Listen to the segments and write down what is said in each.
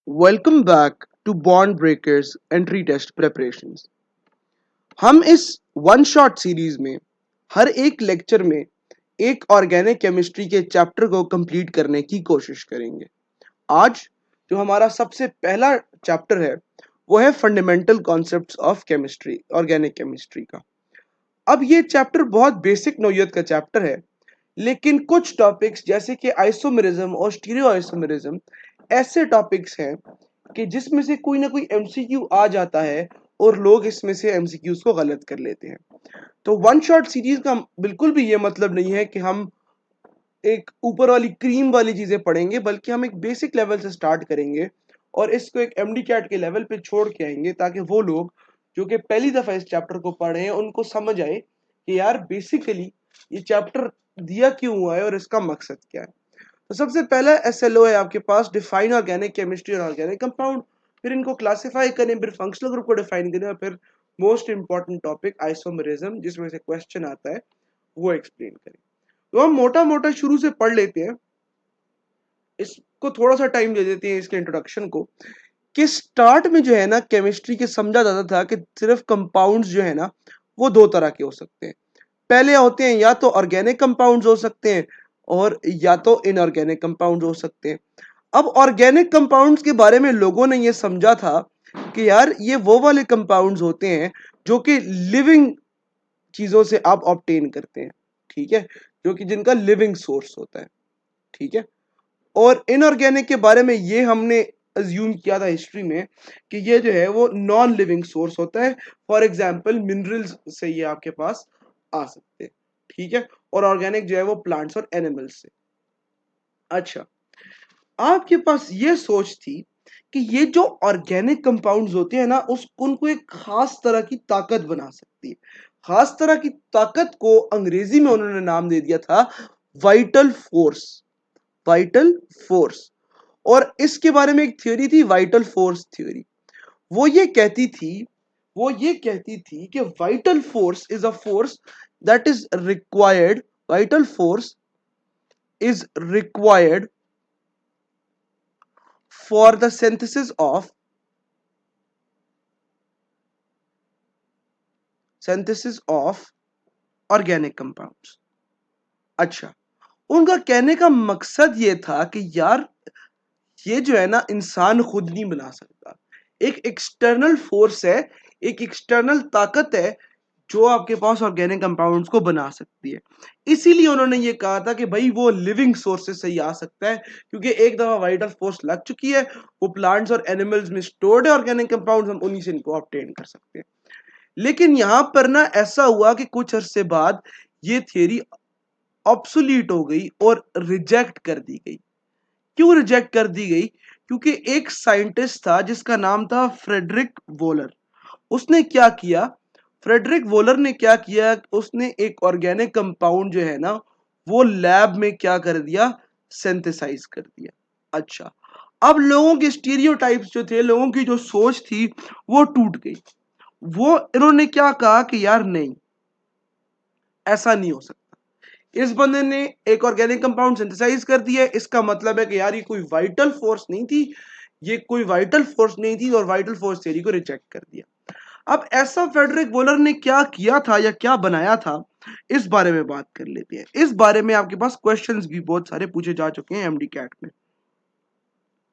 Welcome back to Bond Breakers Entry Test Preparations। हम इस one shot series में हर एक लेक्चर में एक ऑर्गेनिक केमिस्ट्री के चैप्टर को कंप्लीट करने की कोशिश करेंगे। आज जो हमारा सबसे पहला चैप्टर है वो है fundamental concepts of chemistry, organic chemistry का। अब ये चैप्टर बहुत बेसिक नोयत का चैप्टर है, लेकिन कुछ टॉपिक्स जैसे कि आइसोमेरिज्म और स्टीरियो आइसोमेरिज्म ऐसे टॉपिक्स हैं कि जिसमें से कोई ना कोई एमसीक्यू आ जाता है और लोग इसमें से एमसीक्यूज को गलत कर लेते हैं। तो वन शॉट सीरीज का बिल्कुल भी ये मतलब नहीं है कि हम एक ऊपर वाली क्रीम वाली चीजें पढ़ेंगे, बल्कि हम एक बेसिक लेवल से स्टार्ट करेंगे और इसको एक एमडी कैट के लेवल पे छोड़ के आएंगे, ताकि वो लोग जो कि पहली दफा इस चैप्टर को पढ़े हैं उनको समझ आए कि यार बेसिकली ये चैप्टर दिया क्यों हुआ है और इसका मकसद क्या है। तो सबसे पहला एसएलओ है आपके पास, डिफाइन ऑर्गेनिक केमिस्ट्री और ऑर्गेनिक कंपाउंड। फिर इनको क्लासिफाई करें, फिर फंक्शनल ग्रुप को डिफाइन करें और फिर मोस्ट इंपॉर्टेंट टॉपिक आइसोमेरिज्म, जिसमें से क्वेश्चन आता है, वो एक्सप्लेन करें। तो हम मोटा मोटा शुरू से पढ़ लेते हैं, इसको थोड़ा सा टाइम दे देते हैं इसके इंट्रोडक्शन को। कि स्टार्ट में जो है ना केमिस्ट्री के समझा जाता था कि सिर्फ कंपाउंड्स जो है ना वो दो तरह के हो सकते हैं। पहले होते हैं या तो ऑर्गेनिक कंपाउंड्स हो सकते हैं और या तो इनऑर्गेनिक कंपाउंड्स हो सकते हैं। अब ऑर्गेनिक कंपाउंड्स के बारे में लोगों ने ये समझा था कि यार ये वो वाले कंपाउंड्स होते हैं जो कि लिविंग चीजों से आप ऑब्टेन करते हैं, ठीक है, जो कि जिनका लिविंग सोर्स होता है, ठीक है। और इनऑर्गेनिक के बारे में ये हमने अज्यूम किया था हिस्ट्री में कि ये जो है वो नॉन लिविंग सोर्स होता है। फॉर एग्जाम्पल मिनरल्स से ये आपके पास आ सकते हैं, ठीक है। और ऑर्गेनिक जो है वो प्लांट्स और एनिमल्स से। अच्छा, आपके पास ये सोच थी कि ये जो ऑर्गेनिक कंपाउंड्स होते हैं ना उनको एक खास तरह की ताकत बना सकती है। खास तरह की ताकत को अंग्रेजी में उन्होंने नाम दे दिया था वाइटल फोर्स। Vital force. और इसके बारे में एक थ्योरी थी, वाइटल फोर्स थ्योरी। वो ये कहती थी वो ये कहती थी कि vital force is a force that is required vital force is required for the synthesis of organic compounds. अच्छा, उनका कहने का मकसद ये था कि यार ये जो है ना इंसान खुद नहीं बना सकता। एक एक्सटर्नल फोर्स है, एक एक्सटर्नल ताकत है जो आपके पास ऑर्गेनिक कंपाउंड्स को बना सकती है। इसीलिए उन्होंने ये कहा था कि भाई वो लिविंग सोर्सेस से ही आ सकता है, क्योंकि एक दफा वाइटल फोर्स लग चुकी है, वो प्लांट्स और एनिमल्स में स्टोर्ड है ऑर्गेनिक कंपाउंड्स, हम उन्हीं से इनको ऑब्टेन कर सकते हैं। लेकिन यहां पर ना ऐसा हुआ कि कुछ अरसे बाद ये थियरी ऑब्सोलीट हो गई और रिजेक्ट कर दी गई। क्यों रिजेक्ट कर दी गई? क्योंकि एक साइंटिस्ट था जिसका नाम था फ्रेडरिक वोलर। उसने क्या किया? फ्रेडरिक वोलर ने क्या किया? उसने एक ऑर्गेनिक कंपाउंड जो है ना वो लैब में क्या कर दिया? सिंथेसाइज कर दिया। अच्छा, अब लोगों के स्टीरियोटाइप्स जो थे, लोगों की जो सोच थी वो टूट गई। वो इन्होंने क्या कहा कि यार नहीं, ऐसा नहीं हो सकता। इस बंदे ने एक ऑर्गेनिक कंपाउंड सिंथेसाइज कर दिया, इसका मतलब है कि यार ये कोई वाइटल फोर्स नहीं थी, ये कोई वाइटल फोर्स नहीं थी, और वाइटल फोर्स थ्योरी को रिजेक्ट कर दिया। अब ऐसा फ्रेडरिक वोलर ने क्या किया था या क्या बनाया था, इस बारे में बात कर लेते हैं। इस बारे में आपके पास क्वेश्चंस भी बहुत सारे पूछे जा चुके हैं एमडी कैट में,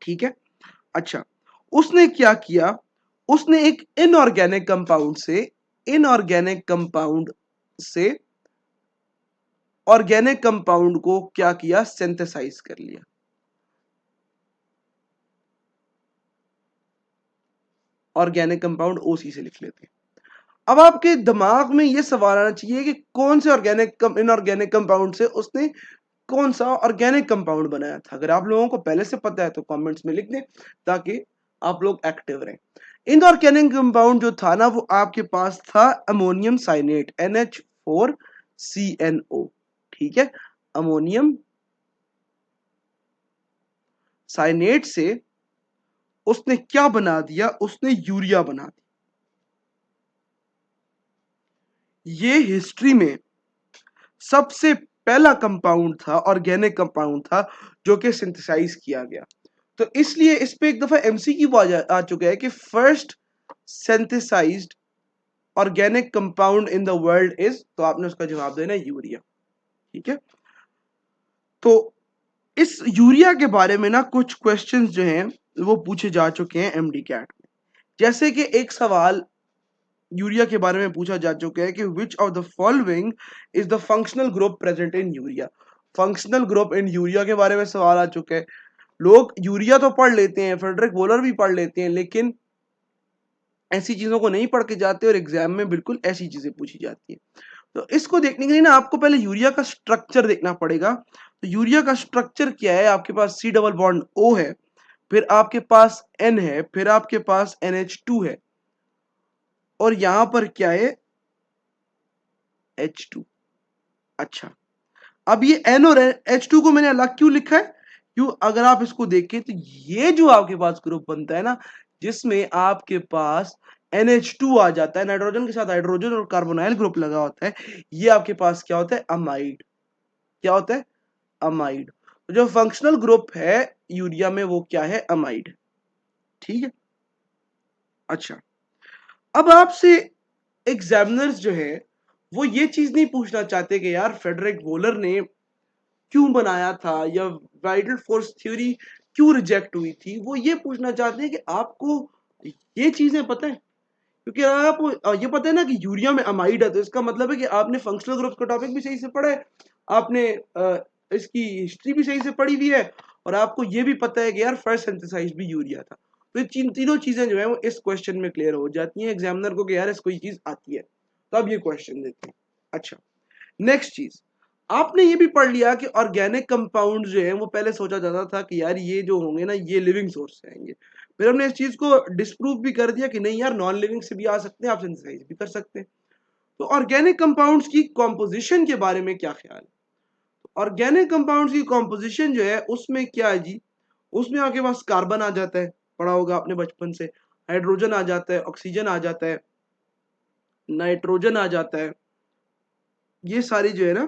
ठीक है। अच्छा, उसने क्या किया? उसने एक इनऑर्गेनिक कंपाउंड से ऑर्गेनिक कंपाउंड को क्या किया? सिंथेसाइज कर लिया। ऑर्गेनिक कंपाउंड ओसी से लिख लेते हैं। अब आपके दिमाग में यह सवाल आना चाहिए कि कौन से इनऑर्गेनिक कंपाउंड से उसने कौन सा ऑर्गेनिक कंपाउंड बनाया था। अगर आप लोगों को पहले से पता है तो कमेंट्स में लिख दें, ताकि आप लोग एक्टिव रहें। इनऑर्गेनिक कंपाउंड जो था ना वो आपके पास था अमोनियम साइनेट, NH4CNO, ठीक है। अमोनियम साइनेट से उसने क्या बना दिया? उसने यूरिया बना दिया। ये हिस्ट्री में सबसे पहला कंपाउंड था, ऑर्गेनिक कंपाउंड था, जो कि सिंथेसाइज किया गया। तो इसलिए इस पे एक दफा एमसीक्यू आ चुका है कि first synthesised organic compound in the world is, तो आपने उसका जवाब देना है यूरिया। ठीक है, तो इस यूरिया के बारे में ना कुछ क्वेश्चंस जो हैं वो पूछे जा चुके हैं एमडी कैट में। जैसे कि एक सवाल यूरिया के बारे में पूछा जा चुका है कि विच of the following is the functional group present in urea. Functional group in urea के बारे में सवाल आ चुका है। लोग यूरिया तो पढ़ लेते हैं, फ्रेडरिक वोलर भी पढ़ लेते हैं, लेकिन ऐसी चीजों को नहीं पढ़ के जाते और एग्जाम में बिल्कुल ऐसी चीजें पूछी जाती है। तो इसको देखने के लिए ना आपको पहले यूरिया का स्ट्रक्चर देखना पड़ेगा। तो यूरिया का स्ट्रक्चर क्या है, आपके पास सी डबल बॉन्ड ओ है, फिर आपके पास एन है, फिर आपके पास NH2 है, और यहां पर क्या है H2। अच्छा, अब ये N और H2 को मैंने अलग क्यों लिखा है, क्यों, अगर आप इसको देखें तो ये जो आपके पास ग्रुप बनता है ना, जिसमें आपके पास NH2 आ जाता है, नाइट्रोजन के साथ हाइड्रोजन और कार्बोनाइल ग्रुप लगा होता है, ये आपके पास क्या होता है, अमाइड। क्या होता है, अमाइड। तो जो फंक्शनल ग्रुप है यूरिया में वो क्या है, अमाइड। ठीक है, अच्छा, अब आपसे एग्जामिनर्स जो है वो ये चीज नहीं पूछना चाहते कि यार फ्रेडरिक वोलर ने क्यों बनाया था या वाइटल फोर्स थ्योरी क्यों रिजेक्ट हुई थी, वो ये पूछना चाहते हैं कि आपको ये चीजें पता है। क्योंकि अगर आपको ये पता है ना कि यूरिया में अमाइड है, तो इसका मतलब है कि आपने फंक्शनल ग्रुप का टॉपिक भी सही से पढ़ा है, आपने इसकी हिस्ट्री भी सही से पढ़ी हुई है, और आपको ये भी पता है कि यार फर्स्ट सिंथेसाइज्ड भी यूरिया था। तो ये तीनों चीजें जो है वो इस क्वेश्चन में क्लियर हो जाती हैं एग्जामिनर को कि यार इसको ये चीज आती है, तो अब ये क्वेश्चन देते हैं। अच्छा, नेक्स्ट चीज, आपने ये भी पढ़ लिया कि ऑर्गेनिक कंपाउंड जो है वो पहले सोचा जाता था कि यार ये जो होंगे ना ये लिविंग सोर्स से आएंगे, फिर हमने इस चीज को डिस्प्रूव भी कर दिया कि नहीं यार नॉन लिविंग से भी आ सकते हैं, आप सिंथेसाइज भी कर सकते हैं। तो ऑर्गेनिक कंपाउंड्स की कॉम्पोजिशन के बारे में क्या ख्याल है। ऑर्गेनिक कंपाउंड्स की कॉम्पोजिशन जो है उसमें क्या है जी, उसमें आपके पास कार्बन आ जाता है, पढ़ा होगा आपने बचपन से, हाइड्रोजन आ जाता है, ऑक्सीजन आ जाता है, नाइट्रोजन आ जाता है, ये सारी जो है ना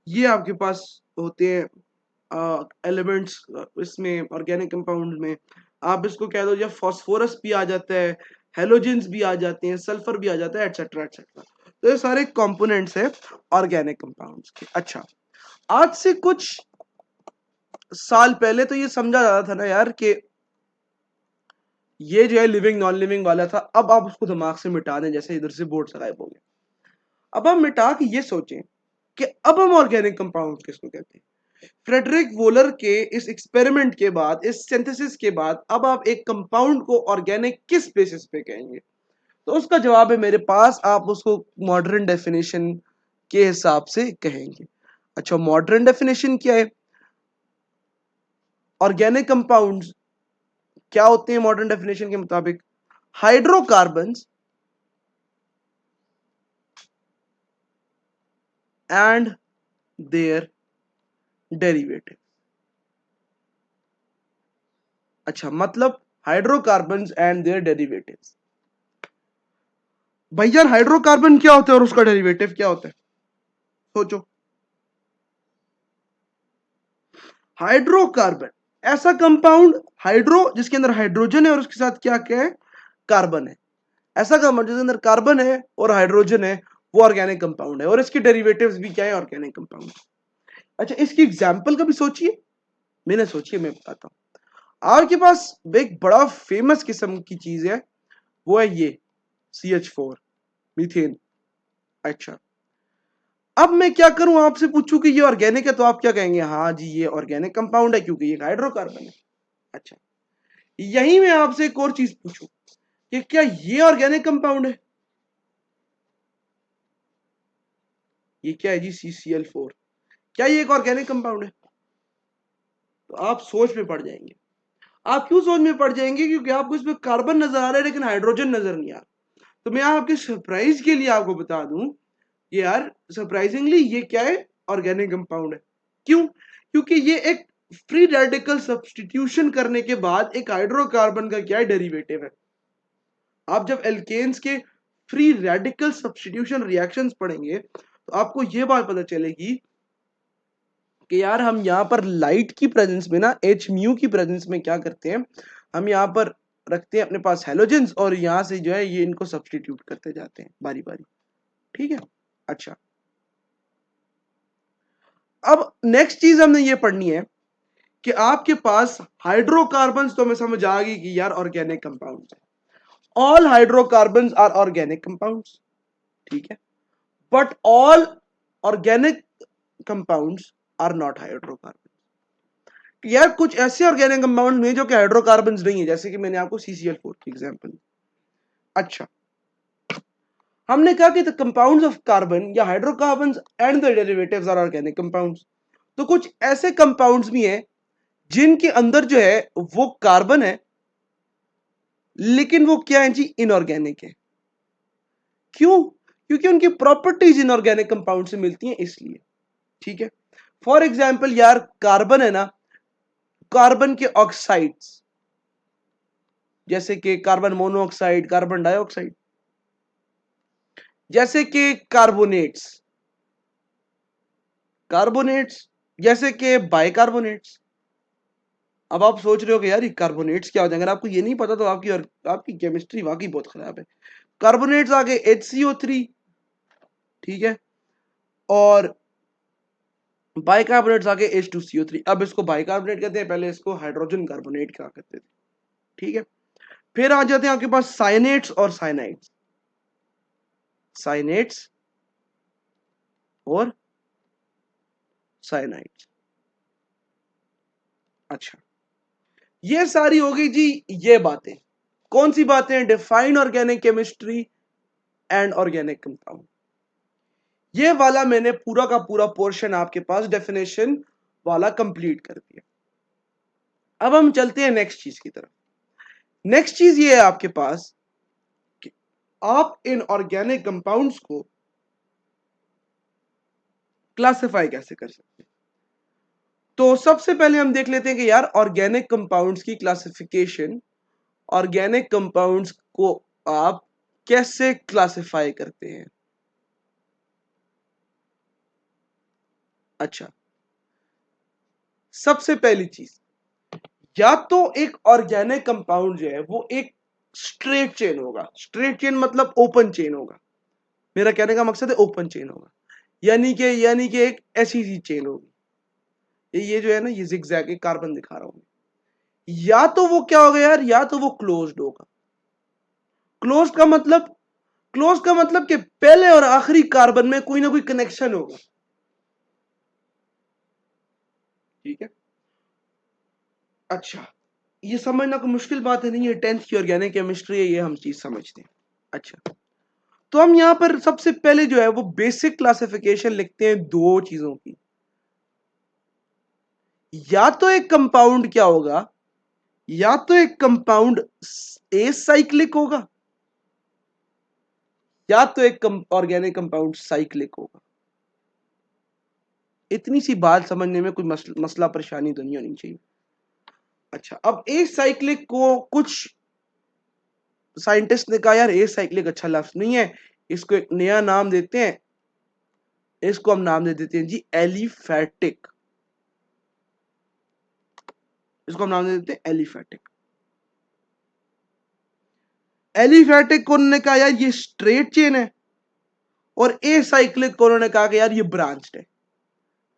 ये आपके पास होते हैं एलिमेंट्स इसमें ऑर्गेनिक कंपाउंड में। आप इसको कह दो, या फॉस्फोरस भी आ जाता है, हेलोजेंस भी आ जाते हैं, सल्फर भी आ जाता है, एटसेट्रा एटसेट्रा। तो ये सारे कंपोनेंट्स है ऑर्गेनिक कंपाउंड्स के। अच्छा, आज से कुछ साल पहले तो ये समझा जाता था ना यार कि ये जो है लिविंग नॉन लिविंग वाला था, अब आप उसको दिमाग से मिटा दें, जैसे इधर से बोर्ड से गायब हो गया। अब हम मिटा के ये सोचें कि अब हम ऑर्गेनिक कंपाउंड किसको कहते हैं। फ्रेडरिक वोलर के इस एक्सपेरिमेंट के बाद, इस सिंथेसिस के बाद, अब आप एक कंपाउंड को ऑर्गेनिक किस बेसिस पे कहेंगे, तो उसका जवाब है मेरे पास, आप उसको मॉडर्न डेफिनेशन के हिसाब से कहेंगे। अच्छा, मॉडर्न डेफिनेशन क्या है, ऑर्गेनिक कंपाउंड्स क्या होते हैं मॉडर्न डेफिनेशन के मुताबिक, हाइड्रोकार्बन्स एंड देयर डेरिवेटिव। अच्छा, मतलब हाइड्रोकार्बन्स एंड देयर डेरिवेटिव्स। भैया हाइड्रोकार्बन क्या होता है और उसका डेरिवेटिव क्या होता है, सोचो। हाइड्रोकार्बन ऐसा कंपाउंड, हाइड्रो जिसके अंदर हाइड्रोजन है और उसके साथ क्या क्या है, कार्बन है। ऐसा कंपाउंड जिसके अंदर कार्बन है और हाइड्रोजन है, वो ऑर्गेनिक कंपाउंड है, और इसके डेरिवेटिव्स भी क्या है, ऑर्गेनिक कंपाउंड। अच्छा, इसकी एग्जांपल कभी सोचिए, मैंने सोची है, मैं बताता हूं। आपके पास एक बड़ा फेमस किस्म की चीज है, वो है ये CH4, मीथेन। अच्छा, अब मैं क्या करूं, आपसे पूछूं कि ये ऑर्गेनिक है, तो आप क्या कहेंगे, हाँ जी ये ऑर्गेनिक कंपाउंड है क्योंकि ये हाइड्रोकार्बन है। अच्छा, यही मैं आपसे एक और चीज पूछूं कि क्या ये ऑर्गेनिक कंपाउंड है, ये क्या है जी CCl4, क्या ये एक ऑर्गेनिक कंपाउंड है। तो आप सोच में पड़ जाएंगे। आप क्यों सोच में पड़ जाएंगे, क्योंकि आपको इसमें कार्बन नजर आ रहा है लेकिन हाइड्रोजन नजर नहीं आ रहा। तो मैं आपके सरप्राइज के लिए आपको बता दूं, ये यार सरप्राइजिंगली ये क्या है, ऑर्गेनिक कंपाउंड है। क्यों, क्योंकि ये एक फ्री रेडिकल सब्सटीट्यूशन करने के बाद एक हाइड्रोकार्बन का क्या है, डेरिवेटिव है। आप जब एल्केन्स के फ्री रेडिकल सब्सटीट्यूशन रिएक्शंस पढ़ेंगे तो आपको यह बात पता चलेगी कि यार हम यहाँ पर लाइट की प्रेजेंस में ना एच म्यू की प्रेजेंस में क्या करते हैं, हम यहाँ पर रखते हैं अपने पास हेलोजेंस और यहाँ से जो है ये इनको सब्स्टिट्यूट करते जाते हैं बारी बारी। ठीक है। अच्छा, अब नेक्स्ट चीज हमने ये पढ़नी है कि आपके पास हाइड्रोकार्बन्स तो हमें समझ आ गई कि यार ऑर्गेनिक कंपाउंड्स है। All hydrocarbons are organic compounds. ठीक है। But all organic compounds are not hydrocarbon. यार कुछ ऐसे ऑर्गेनिक कंपाउंड नहीं जो कि हाइड्रोकार्बन्स नहीं है, जैसे कि मैंने आपको CCl4 की एग्जांपल। अच्छा, हमने कहा कि द कंपाउंड्स ऑफ कार्बन या hydrocarbons and the derivatives are organic compounds. तो कुछ ऐसे कंपाउंड्स भी हैं जिनके अंदर जो है वो कार्बन है, लेकिन वो क्या है जी, इनऑर्गेनिक है। क्यों? क्योंकि उनकी प्रॉपर्टीज इनऑर्गेनिक कंपाउंड से मिलती हैं, इसलिए। ठीक है। फॉर एग्जाम्पल यार कार्बन है ना, कार्बन के ऑक्साइड्स जैसे कि कार्बन मोनोऑक्साइड, कार्बन डाइऑक्साइड, जैसे कि कार्बोनेट्स, कार्बोनेट्स जैसे कि बाइकार्बोनेट्स। अब आप सोच रहे हो कि यार ये कार्बोनेट्स क्या हो जाएंगे, अगर आपको ये नहीं पता तो आपकी केमिस्ट्री वाकई बहुत खराब है। कार्बोनेट्स आगे HCO3, ठीक है, और बाइकार्बोनेट्स आगे H2CO3। अब इसको बाइकार्बोनेट कहते हैं, पहले इसको हाइड्रोजन कार्बोनेट कहा करते थे। ठीक है। फिर आ जाते हैं आपके पास साइनेट्स और साइनाइड्स, साइनेट्स और साइनाइड्स। अच्छा, ये सारी हो गई जी ये बातें। कौन सी बातें? Define organic chemistry and organic compound. ये वाला मैंने पूरा का पूरा पोर्शन आपके पास डेफिनेशन वाला कंप्लीट कर दिया। अब हम चलते हैं नेक्स्ट चीज की तरफ। नेक्स्ट चीज ये है आपके पास कि आप इन ऑर्गेनिक कंपाउंड्स को क्लासिफाई कैसे कर सकते हैं। तो सबसे पहले हम देख लेते हैं कि यार ऑर्गेनिक कंपाउंड्स की क्लासिफिकेशन, ऑर्गेनिक कंपाउंड्स को आप कैसे क्लासिफाई करते हैं। अच्छा, सबसे पहली चीज, या तो एक ऑर्गेनिक कंपाउंड जो है वो एक स्ट्रेट चेन होगा। स्ट्रेट चेन मतलब ओपन चेन होगा। मेरा कहने का मकसद है ओपन चेन होगा, यानी कि एक ऐसी सी चेन होगी। ये जो है ना, ये जिगजैग एक कार्बन दिखा रहा हूं। या तो वो क्या होगा यार, या तो वो क्लोज्ड होगा। क्लोज्ड का मतलब, क्लोज का मतलब कि पहले और आखिरी कार्बन में कोई ना कोई कनेक्शन होगा। ठीक है। अच्छा, ये समझना कोई मुश्किल बात है नहीं है, 10th की ऑर्गेनिक केमिस्ट्री है, ये हम चीज समझते हैं। अच्छा, तो हम यहां पर सबसे पहले जो है वो बेसिक क्लासिफिकेशन लिखते हैं दो चीजों की। या तो एक कंपाउंड क्या होगा, या तो एक कंपाउंड एसाइक्लिक होगा, या तो एक ऑर्गेनिक कंपाउंड साइक्लिक होगा। इतनी सी बात समझने में कोई मसला परेशानी तो नहीं होनी चाहिए। अच्छा, अब एसाइक्लिक को कुछ साइंटिस्ट ने कहा यार एसाइक्लिक अच्छा लफ्ज नहीं है, इसको एक नया नाम देते हैं, इसको हम नाम दे देते हैं जी एलिफैटिक। इसको हम नाम दे देते हैं एलिफैटिक। एलिफैटिक को उन्होंने कहा यार ये स्ट्रेट चेन है, और एसाइक्लिक को उन्होंने कहा कि यार ये ब्रांच्ड है।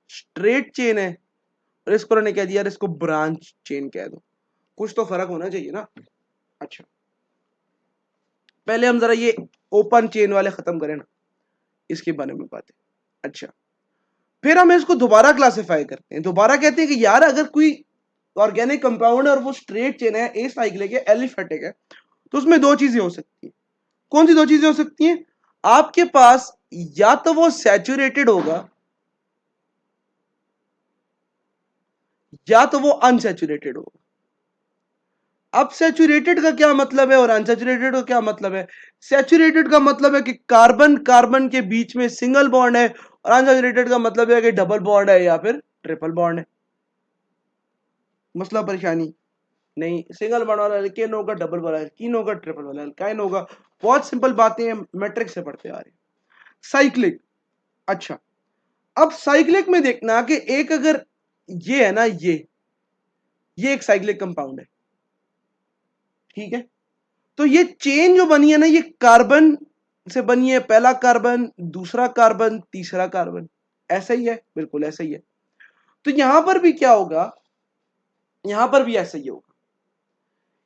स्ट्रेट चेन है और इसको उन्होंने कह दिया यार इसको ब्रांच चेन कह दो। कुछ तो फर्क होना चाहिए ना। अच्छा, पहले हम जरा ये ओपन चेन वाले खत्म करें ना, इसके बारे में बात है। अच्छा, फिर हम इसको दोबारा क्लासिफाई करते हैं। दोबारा कहते हैं कि यार अगर कोई ऑर्गेनिक कंपाउंड है और वो स्ट्रेट चेन है, एसाइक्लिक है, एलिफैटिक है, तो उसमें दो चीजें हो सकती हैं। कौन सी दो चीजें हो सकती हैं? आपके पास या तो वो सैचुरेटेड होगा, या तो वो अनसैचुरेटेड होगा। अब सैचुरेटेड का क्या मतलब है और अनसैचुरेटेड का क्या मतलब है? सैचुरेटेड का मतलब है कि कार्बन कार्बन के बीच में सिंगल बॉन्ड है, और अनसैचुरेटेड का मतलब है कि डबल बॉन्ड है या फिर ट्रिपल बॉन्ड है। मसला परेशानी नहीं, सिंगल बॉन्ड वाला एल्केन होगा, डबल वाला एल्कीन होगा, ट्रिपल वाला एल्काइन होगा। बहुत सिंपल बातें हैं, मैट्रिक्स से पढ़ते आ रहे हैं। साइक्लिक, अच्छा, अब साइक्लिक में देखना कि एक अगर ये है ना, ये एक साइक्लिक कंपाउंड है, ठीक है। तो ये चेन जो बनी है ना, ये कार्बन से बनी है, पहला कार्बन, दूसरा कार्बन, तीसरा कार्बन, ऐसा ही है, बिल्कुल ऐसा ही है। तो यहां पर भी क्या होगा, यहां पर भी ऐसा ही होगा।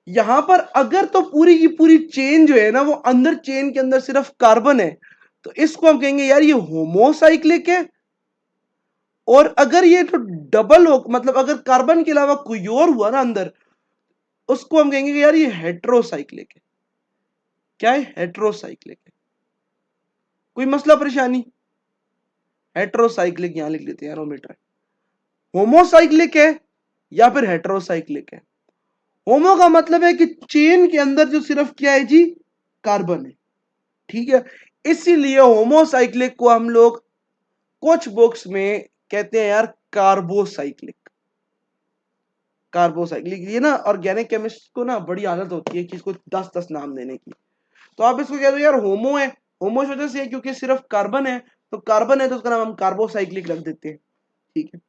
यहां पर अगर तो पूरी की पूरी चेन जो है ना, वो अंदर चेन के अंदर सिर्फ कार्बन है, तो इसको हम कहेंगे यार ये होमोसाइक्लिक है। और अगर ये तो डबल हो, मतलब अगर कार्बन के अलावा कोई और हुआ ना अंदर, उसको हम कहेंगे कि यार ये हेट्रोसाइक्लिक है। क्या है? हेट्रोसाइक्लिक है। कोई मसला परेशानी? हेट्रोसाइक्लिक यहां लिख लेते हैं, एरोमीटर। होमोसाइक्लिक है या फिर हेट्रोसाइक्लिक है। होमो का मतलब है कि चेन के अंदर जो सिर्फ क्या है जी, कार्बन है, ठीक है। इसीलिए होमोसाइक्लिक को हम लोग कुछ बुक्स में कहते हैं यार कार्बोसाइक्लिक। कार्बोसाइक्लिक, ये ना ऑर्गेनिक केमिस्ट को ना बड़ी आदत होती है कि इसको 10-10 नाम देने की। तो आप इसको कह दो यार होमो है, होमो इस वजह से है क्योंकि सिर्फ कार्बन है, तो कार्बन है तो उसका नाम हम कार्बोसाइक्लिक रख देते हैं, ठीक है।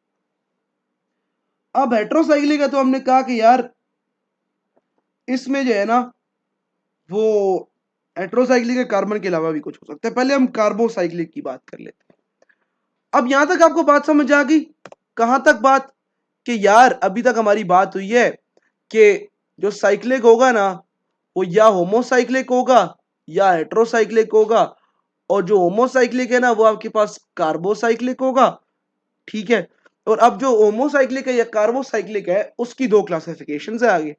अब हेट्रोसाइक्लिक है तो हमने कहा कि यार इसमें जो है ना, वो हेट्रोसाइक्लिक है, कार्बन के अलावा भी कुछ हो सकता है। पहले हम कार्बोसाइक्लिक की बात कर लेते हैं। अब यहां तक आपको बात समझ आ गई? कहां तक बात? कि यार अभी तक हमारी बात हुई है कि जो साइक्लिक होगा ना, वो या होमोसाइक्लिक होगा या हेट्रोसाइक्लिक होगा, और जो होमोसाइक्लिक है ना, वो आपके पास कार्बोसाइक्लिक होगा, ठीक है। और अब जो होमोसाइक्लिक है या कार्बोसाइक्लिक है, उसकी दो क्लासिफिकेशंस है आगे।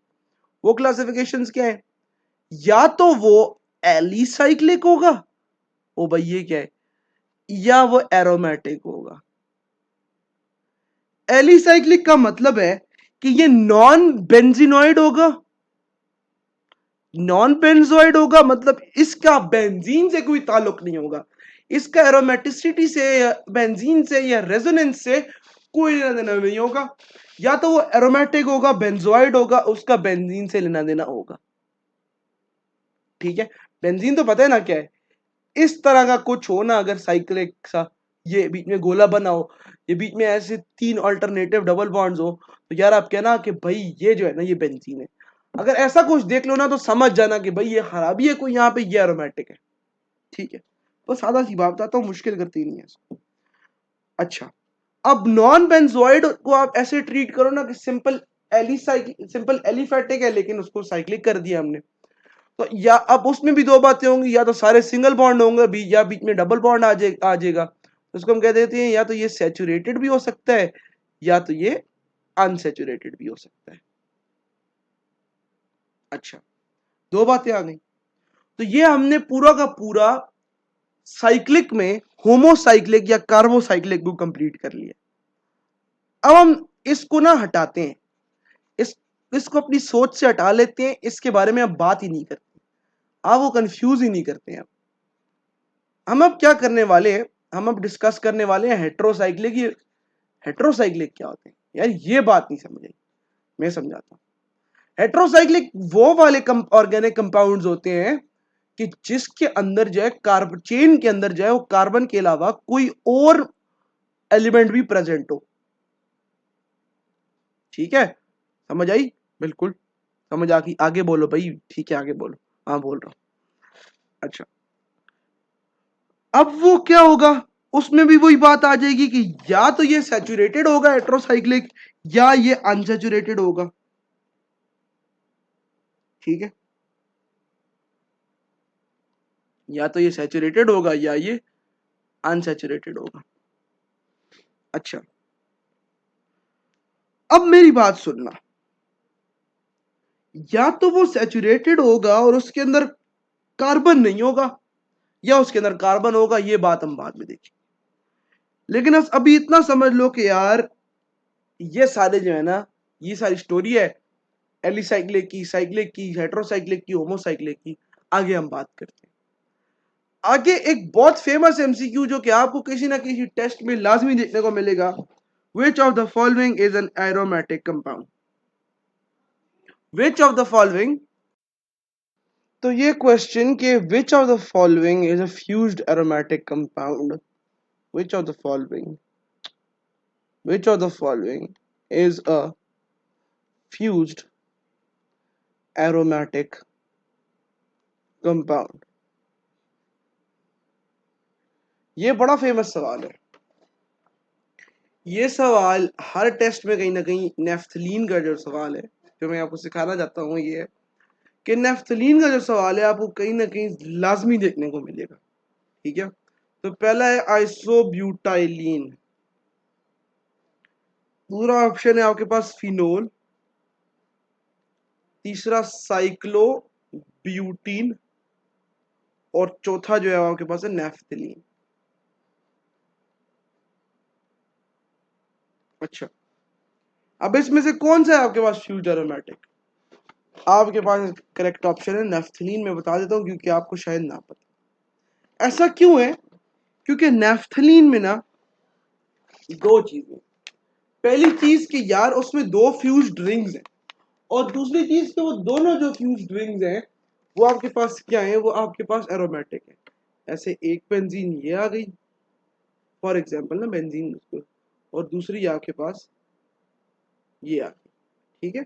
वो क्लासिफिकेशंस क्या है? या तो वो एलिसाइक्लिक होगा, ओ भाई ये क्या है, या वो एरोमेटिक होगा। एलिसाइक्लिक का मतलब है कि ये नॉन बेंजीनॉइड होगा। नॉन बेंजोइड होगा मतलब इसका बेंजीन से कोई ताल्लुक नहीं होगा, इसका एरोमेटिसिटी से या बेंजीन से या रेजोनेंस से कोई लेना देना नहीं होगा। या तो वो एरोमेटिक होगा, बेंजोइड होगा, उसका बेंजीन से लेना देना होगा, ठीक है। बेंजीन तो पता है ना क्या है, इस तरह का कुछ हो ना, अगर साइक्लिक सा, ये बीच में गोला बना हो, ये बीच में ऐसे 3 अल्टरनेटिव डबल बॉन्ड्स हो, तो यार आप कहना कि भाई ये जो है ना, ये बेंजीन है। अगर ऐसा कुछ देख लो ना, तो समझ जाना कि भाई ये खराबी है कोई यहाँ पे, ये एरोमेटिक है, ठीक है। तो सादा सी बात बताता हूँ, मुश्किल करती नहीं है इसको। अच्छा, अब नॉन बेंजोइड को आप ऐसे ट्रीट करो ना कि सिंपल सिंपल एलिफेटिक है, लेकिन उसको साइक्लिक कर दिया हमने। तो या अब उसमें भी दो बातें होंगी, या तो सारे सिंगल बॉन्ड होंगे या बीच में डबल बॉन्ड आ जाएगा, तो उसको हम कह देते हैं या तो ये सैचुरेटेड भी हो सकता है, या तो ये अनसैचुरेटेड भी हो सकता है। अच्छा, दो बातें आ गई। तो ये हमने पूरा का पूरा साइक्लिक में होमोसाइक्लिक या कार्बोसाइक्लिक को कंप्लीट कर लिया। अब हम इसको ना हटाते हैं, इस इसको अपनी सोच से हटा लेते हैं, इसके बारे में अब बात ही नहीं करते, आप वो कंफ्यूज ही नहीं करते हैं। हम अब क्या करने वाले हैं, हम अब डिस्कस करने वाले हैं हेट्रोसाइक्लिक। ये हेट्रोसाइक्लिक क्या होते हैं यार, ये बात नहीं समझ आई, मैं समझाता हूँ। हेट्रोसाइक्लिक वो वाले ऑर्गेनिक कंपाउंड्स होते हैं कि जिसके अंदर जो है कार्बन चेन के अंदर जो है वो कार्बन के अलावा कोई और एलिमेंट भी प्रेजेंट हो, ठीक है। समझ आई? बिल्कुल समझ आ गई। आगे बोलो भाई, ठीक है आगे बोलो। हाँ बोल रहा हूँ। अच्छा, अब वो क्या होगा, उसमें भी वही बात आ जाएगी कि या तो ये सैचुरेटेड होगा हेट्रोसाइक्लिक, या ये अनसैचुरेटेड होगा, ठीक है। या तो ये सैचुरेटेड होगा या ये अनसैचुरेटेड होगा। अच्छा, अब मेरी बात सुनना, या तो वो सैचुरेटेड होगा और उसके अंदर कार्बन नहीं होगा, या उसके अंदर कार्बन होगा, ये बात हम बाद में देखेंगे। लेकिन अभी इतना समझ लो कि यार ये सारे जो है ना, ये सारी स्टोरी है एलिसाइक्लिक की, साइक्लिक की, हेट्रोसाइक्लिक की, होमोसाइक्लिक की। आगे हम बात करते हैं। आगे एक बहुत फेमस एमसीक्यू जो कि आपको किसी ना किसी टेस्ट में लाजमी देखने को मिलेगा, which of the following is an aromatic compound? which of the following, तो ये क्वेश्चन के which of the following is a fused aromatic compound? which of the following Which of the following is a fused aromatic compound? ये बड़ा famous सवाल है। ये सवाल हर test में कहीं ना कहीं नेफ्थलीन का जो सवाल है जो मैं आपको सिखाना चाहता हूँ ये है कि नेफ्थलीन का जो सवाल है आपको कहीं ना कहीं लाजमी देखने को मिलेगा। ठीक है, तो पहला है आइसोब्यूटाइलीन, दूसरा ऑप्शन है आपके पास फिनोल, तीसरा साइक्लोब्यूटीन और चौथा जो है आपके पास है नेफ्थलीन। अच्छा, अब इसमें से कौन सा है आपके पास फ्यूज एरोमेटिक? आपके पास करेक्ट ऑप्शन है नेफ्थलीन। मैं बता देता हूं क्योंकि आपको शायद ना पता। ऐसा क्यों है? क्योंकि नेफ्थलीन में ना दो चीजें, पहली चीज कि यार उसमें दो फ्यूज्ड रिंग्स हैं और दूसरी चीज कि वो दोनों जो फ्यूज्ड रिंग्स हैं वो आपके पास क्या है, वो आपके पास एरोमेटिक है। ऐसे एक बेंजीन ये आ गई फॉर एग्जांपल ना बेंजीन, और दूसरी आपके पास ये आ गई। ठीक है,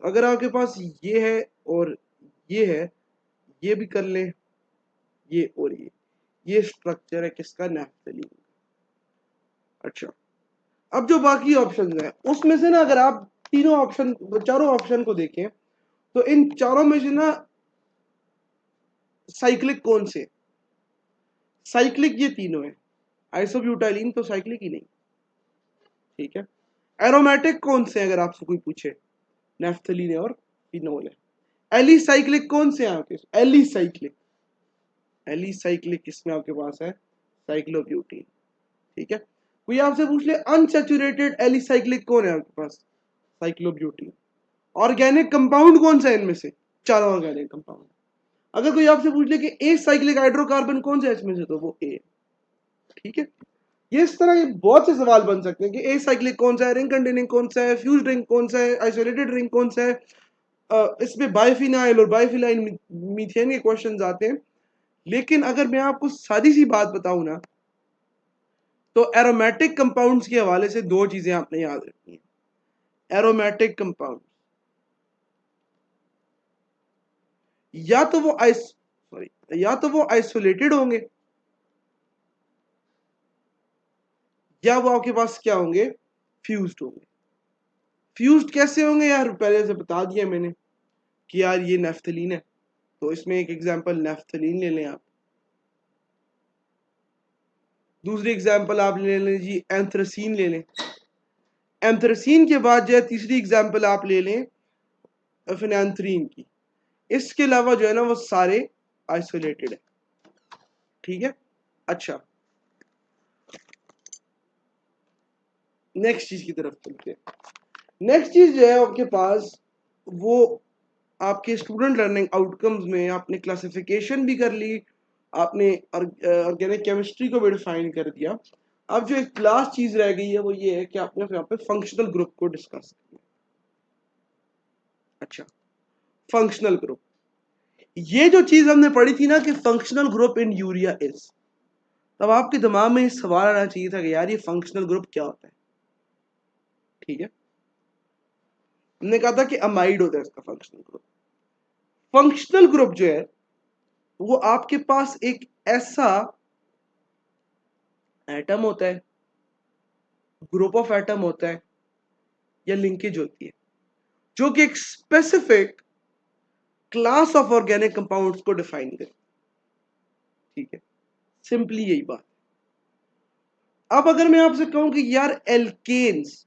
अगर आपके पास ये है और ये है, ये भी कर ले, ये और ये स्ट्रक्चर है किसका? नेफ्थलीन। अच्छा, अब जो बाकी ऑप्शन है उसमें से ना अगर आप तीनों ऑप्शन चारों ऑप्शन को देखें तो इन चारों में से ना साइक्लिक कौन से? साइक्लिक ये तीनों है, आइसोब्यूटाइलिन तो साइक्लिक ही नहीं। ठीक है, एरोमेटिक कौन से अगर आपसे कोई पूछे? नेफ्थलीन है और फिनोल है। एलिसाइक्लिक कौन से हैं आपके? एलिसाइक्लिक, एलिसाइक्लिक किसमें आपके पास है? साइक्लोब्यूटीन। ठीक है, कोई आपसे पूछ ले अनसैचुरेटेड एलिसाइक्लिक कौन है आपके पास? साइक्लोब्यूटीन। ऑर्गेनिक कंपाउंड कौन सा है इनमें से? चारों ऑर्गेनिक कंपाउंड। अगर कोई आपसे पूछ ले कि ए साइक्लिक हाइड्रोकार्बन कौन सा है इसमें से, तो वो ए। ठीक है, ये इस तरह के बहुत से सवाल बन सकते हैं कि ए साइक्लिक कौन सा है, रिंग कंटेनिंग कौन सा है, फ्यूज रिंग कौन सा है, आइसोलेटेड रिंग कौन सा है। इसमें बाइफिनाइल और बाइफिलाइन मीथेन के क्वेश्चंस आते हैं। लेकिन अगर मैं आपको सादी सी बात बताऊं ना तो एरोमेटिक कंपाउंड्स के हवाले से दो चीजें आपने याद रखनी है। एरोमेटिक कंपाउंड या तो वो आइसोलेटेड होंगे या वो आपके पास क्या होंगे? फ्यूज्ड होंगे। फ्यूज्ड कैसे होंगे यार? पहले से बता दिया मैंने कि यार ये नेफ्थलीन है, तो इसमें एक एग्जांपल नेफ्थलीन ले लें आप। दूसरी एग्जांपल आप ले लें जी एंथ्रेसीन ले लें। एंथ्रेसीन के बाद जो है तीसरी एग्जांपल आप ले लें फिनांथ्रीन की। इसके अलावा जो है ना वो सारे आइसोलेटेड है। ठीक है, अच्छा नेक्स्ट चीज की तरफ चलते हैं। नेक्स्ट चीज जो है आपके पास वो आपके स्टूडेंट लर्निंग आउटकम्स में आपने क्लासिफिकेशन भी कर ली, आपने ऑर्गेनिक केमिस्ट्री को भी डिफाइन कर दिया। अब जो एक लास्ट चीज रह गई है वो ये है कि आपने यहाँ पे फंक्शनल ग्रुप को डिस्कस किया। अच्छा, फंक्शनल ग्रुप, ये जो चीज हमने पढ़ी थी ना कि functional group in urea is, तब आपके दिमाग में सवाल आना चाहिए था कि यार ये फंक्शनल ग्रुप क्या होता है। ठीक है, हमने कहा था कि अमाइड होता है इसका फंक्शनल ग्रुप। फंक्शनल ग्रुप जो है वो आपके पास एक ऐसा एटम होता है, ग्रुप ऑफ एटम होता है या लिंकेज होती है जो कि एक specific class of organic compounds को डिफाइन करे। ठीक है, सिंपली यही बात। अब अगर मैं आपसे कहूं कि यार एल्केन्स,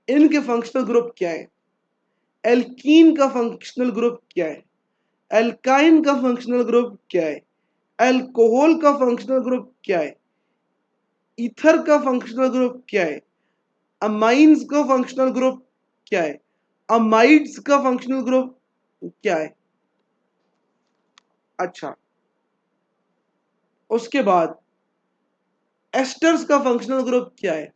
इनके फंक्शनल ग्रुप क्या है? एल्कीन का फंक्शनल ग्रुप क्या है? एल्काइन का फंक्शनल ग्रुप क्या है? अल्कोहल का फंक्शनल ग्रुप क्या है? ईथर का फंक्शनल ग्रुप क्या है? अमाइंस का फंक्शनल ग्रुप क्या है? अमाइड्स का फंक्शनल ग्रुप क्या है? अच्छा, उसके बाद एस्टर्स का फंक्शनल ग्रुप क्या है?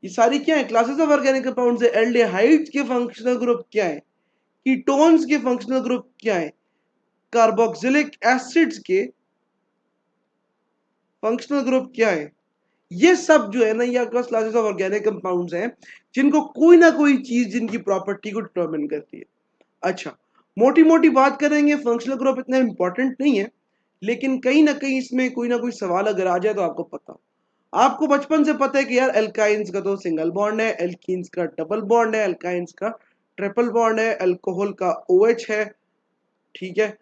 ये सारी क्या है? क्लासेस ऑफ ऑर्गेनिक कंपाउंड्स है। एल्डिहाइड्स के फंक्शनल ग्रुप क्या है? कीटोन्स के फंक्शनल ग्रुप क्या है? कार्बोक्सिलिक एसिड्स के फंक्शनल ग्रुप क्या है? ये सब जो है ना, ये आपके पास क्लासेस ऑफ ऑर्गेनिक कंपाउंड्स हैं जिनको कोई ना कोई चीज जिनकी प्रॉपर्टी को डिटरमिन करती है। अच्छा, मोटी मोटी बात करेंगे, फंक्शनल ग्रुप इतना इंपॉर्टेंट नहीं है, लेकिन कहीं ना कहीं इसमें कोई ना कोई सवाल अगर आ जाए तो आपको पता हो। आपको बचपन से पता है कि यार एल्काइंस का तो सिंगल बॉन्ड है, एल्कीन्स का डबल बॉन्ड है, एल्काइंस का ट्रिपल बॉन्ड है, अल्कोहल का OH है, ठीक है।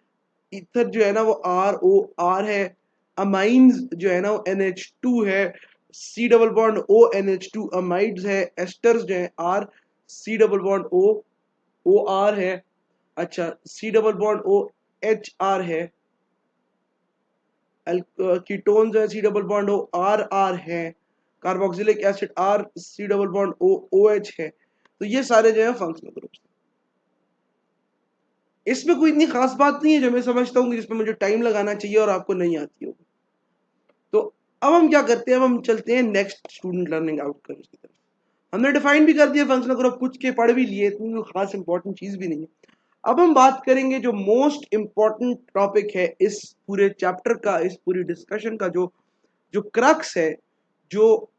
ईथर जो है ना वो ROR है, अमाइंस जो है ना वो NH2 है, C double bond ONH2 amides है, एस्टर्स जो है RC डबल बॉन्ड OR है, अच्छा C डबल बॉन्ड OHR है, कीटोन्स है C डबल बॉन्ड ORR है, carboxylic acid C double bond OH है। तो ये सारे जो है फंक्शनल ग्रुप्स। इसमें कोई इतनी खास बात नहीं है जो मैं समझता हूँ जिसमें मुझे टाइम लगाना चाहिए और आपको नहीं आती होगी। तो अब हम क्या करते हैं, अब हम चलते हैं नेक्स्ट स्टूडेंट लर्निंग आउटकम्स की तरफ। हमने डिफाइन भी कर दिया फंक्शनल ग्रुप, कुछ के पढ़ भी लिए, इतनी खास इंपॉर्टेंट चीज भी नहीं है। अब हम बात करेंगे जो मोस्ट इंपॉर्टेंट टॉपिक है इस पूरे चैप्टर का, इस पूरी डिस्कशन का, जो जो क्रक्स है, जो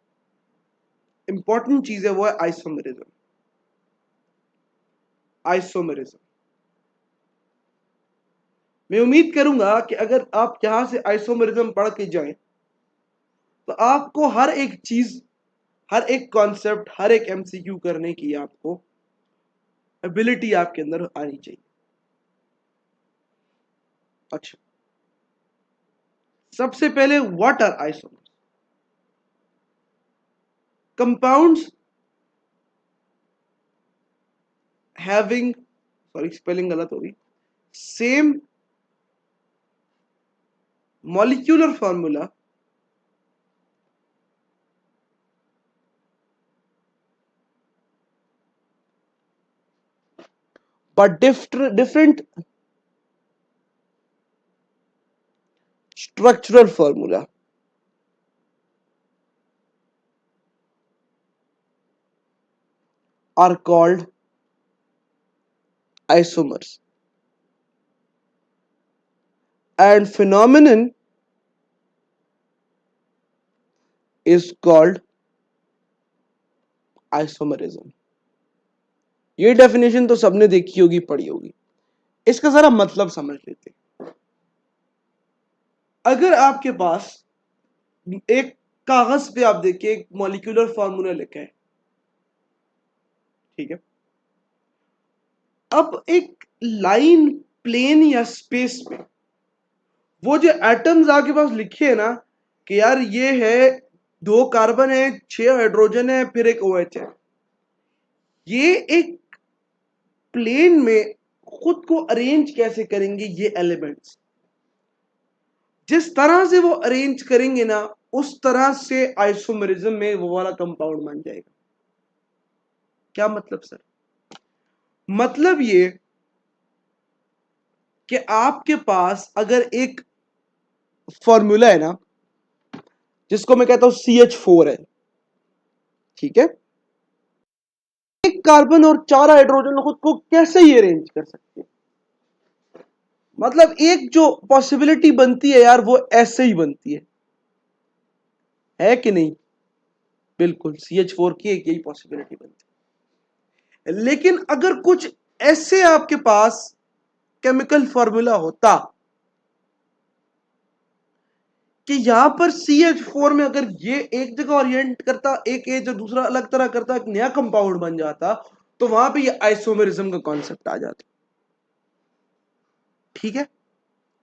इंपॉर्टेंट चीज है, वो है आइसोमेरिज्म। आइसोमेरिज्म, मैं उम्मीद करूंगा कि अगर आप यहां से आइसोमेरिज्म पढ़ के जाएं तो आपको हर एक चीज, हर एक कॉन्सेप्ट, हर एक MCQ करने की आपको एबिलिटी आपके अंदर आनी चाहिए। अच्छा, सबसे पहले what are isomers? Compounds having, sorry spelling गलत होगी, same molecular formula but different structural formula are called isomers, and phenomenon is called isomerism। ये डेफिनेशन तो सबने देखी होगी, पढ़ी होगी। इसका जरा मतलब समझ लेते हैं। अगर आपके पास एक कागज पे आप देखिए एक मॉलिक्यूलर फॉर्मूला लिखा है, ठीक है, अब एक लाइन, प्लेन या स्पेस में वो जो एटम्स आपके पास लिखे हैं ना, कि यार ये है 2 कार्बन है, 6 हाइड्रोजन है, फिर एक OH है, ये एक प्लेन में खुद को अरेंज कैसे करेंगे ये एलिमेंट्स? जिस तरह से वो अरेंज करेंगे ना, उस तरह से आइसोमेरिज्म में वो वाला कंपाउंड बन जाएगा। क्या मतलब सर? मतलब ये कि आपके पास अगर एक फॉर्मूला है ना, जिसको मैं कहता हूं CH4 है, ठीक है, एक कार्बन और 4 हाइड्रोजन खुद को कैसे ही अरेंज कर सकते हैं? मतलब एक जो पॉसिबिलिटी बनती है यार, वो ऐसे ही बनती है कि नहीं? बिल्कुल, CH4 की एक यही पॉसिबिलिटी बनती है। लेकिन अगर कुछ ऐसे आपके पास केमिकल फॉर्मूला होता कि यहां पर CH4 में अगर ये एक जगह ओरिएंट करता, एक एज और दूसरा अलग तरह करता, एक नया कंपाउंड बन जाता, तो वहां पे ये आइसोमेरिज्म का कॉन्सेप्ट आ जाता। ठीक है,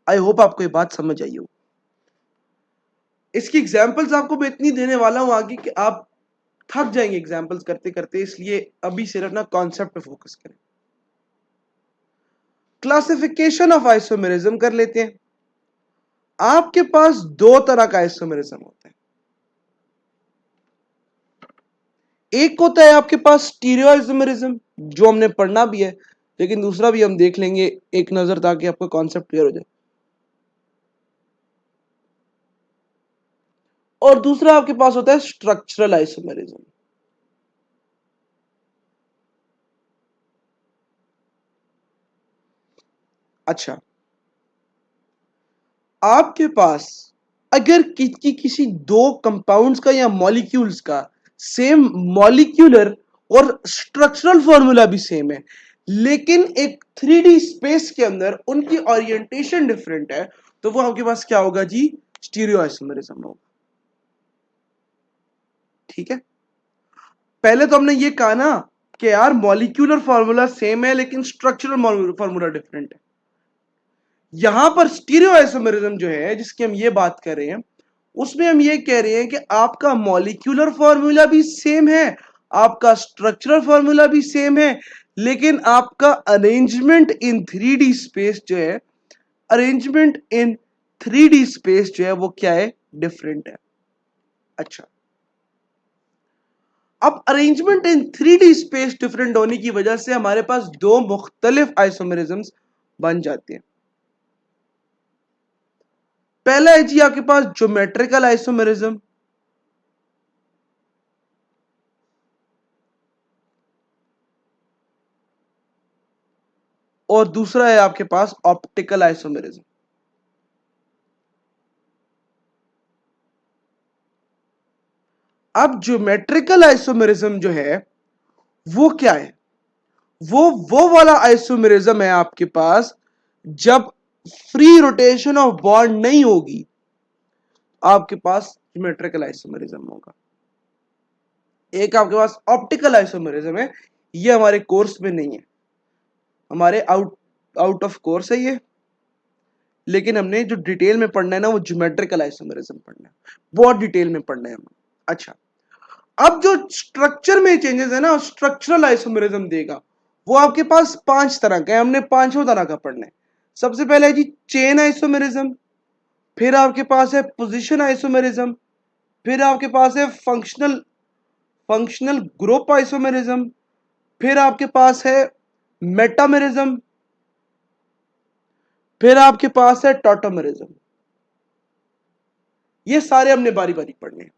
आई होप आपको ये बात समझ आई हो। इसकी एग्जांपल्स आपको मैं इतनी देने वाला हूं आगे कि आप थक जाएंगे एग्जांपल्स करते करते, इसलिए अभी सिर्फ ना कॉन्सेप्ट पे फोकस करें। क्लासिफिकेशन ऑफ आइसोमेरिज्म कर लेते हैं। आपके पास 2 तरह का आइसोमेरिज्म होता है। एक होता है आपके पास स्टीरियो आइसोमेरिज्म, जो हमने पढ़ना भी है, लेकिन दूसरा भी हम देख लेंगे एक नजर, ताकि आपका कॉन्सेप्ट क्लियर हो जाए। और दूसरा आपके पास होता है स्ट्रक्चरल आइसोमेरिज्म। अच्छा, आपके पास अगर किसी दो कंपाउंड्स का या मॉलिक्यूल्स का सेम मॉलिक्यूलर और स्ट्रक्चरल फॉर्मूला भी सेम है, लेकिन एक 3D स्पेस के अंदर उनकी ओरिएंटेशन डिफरेंट है, तो वो आपके पास क्या होगा जी? स्टीरियो आइसोमेरिज्म होगा। ठीक है, पहले तो हमने ये कहा ना कि यार मॉलिक्यूलर फॉर्मूला सेम है लेकिन स्ट्रक्चरल फॉर्मूला डिफरेंट है। यहां पर स्टीरियो आइसोमेरिज्म जो है जिसकी हम ये बात कर रहे हैं, उसमें हम ये कह रहे हैं कि आपका मॉलिक्यूलर फॉर्मूला भी सेम है, आपका स्ट्रक्चरल फॉर्मूला भी सेम है, लेकिन आपका अरेंजमेंट इन 3D स्पेस जो है, अरेंजमेंट इन 3D स्पेस जो है वो क्या है? डिफरेंट है। अच्छा, अब अरेंजमेंट इन 3D स्पेस डिफरेंट होने की वजह से हमारे पास दो मुख्तलिफ आइसोमेरिज्म्स बन जाते हैं। पहला है जी आपके पास ज्योमेट्रिकल आइसोमेरिज्म, और दूसरा है आपके पास ऑप्टिकल आइसोमेरिज्म। अब ज्योमेट्रिकल आइसोमेरिज्म जो है वो क्या है? वो वाला आइसोमेरिज्म है आपके पास जब फ्री रोटेशन ऑफ बॉन्ड नहीं होगी, आपके पास ज्योमेट्रिकल आइसोमेरिज्म होगा। एक आपके पास ऑप्टिकल आइसोमेरिज्म है, ये हमारे कोर्स में नहीं है, हमारे आउट ऑफ कोर्स है ये, लेकिन हमने जो डिटेल में पढ़ना है ना वो ज्योमेट्रिकल आइसोमेरिज्म पढ़ना है, बहुत डिटेल में पढ़ना है हमने। अच्छा, अब जो स्ट्रक्चर में चेंजेस है ना, स्ट्रक्चरल आइसोमेरिज्म देगा, वो आपके पास 5 तरह का है, हमने पांचों तरह का पढ़ना है। सबसे पहले है जी चेन आइसोमेरिज्म, फिर आपके पास है पोजीशन आइसोमेरिज्म, फिर आपके पास है फंक्शनल फंक्शनल ग्रुप आइसोमेरिज्म, फिर आपके पास है मेटामेरिज्म, फिर आपके पास है टॉटोमेरिज्म। ये सारे हमने बारी बारी पढ़ने हैं।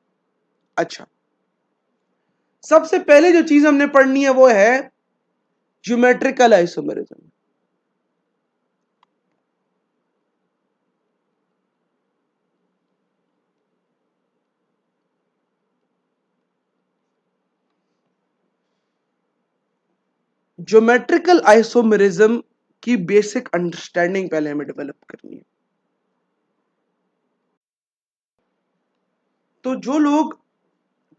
अच्छा, सबसे पहले जो चीज हमने पढ़नी है वो है ज्योमेट्रिकल आइसोमेरिज्म। ज्योमेट्रिकल आइसोमेरिज्म की बेसिक अंडरस्टैंडिंग पहले हमें डेवलप करनी है। तो जो लोग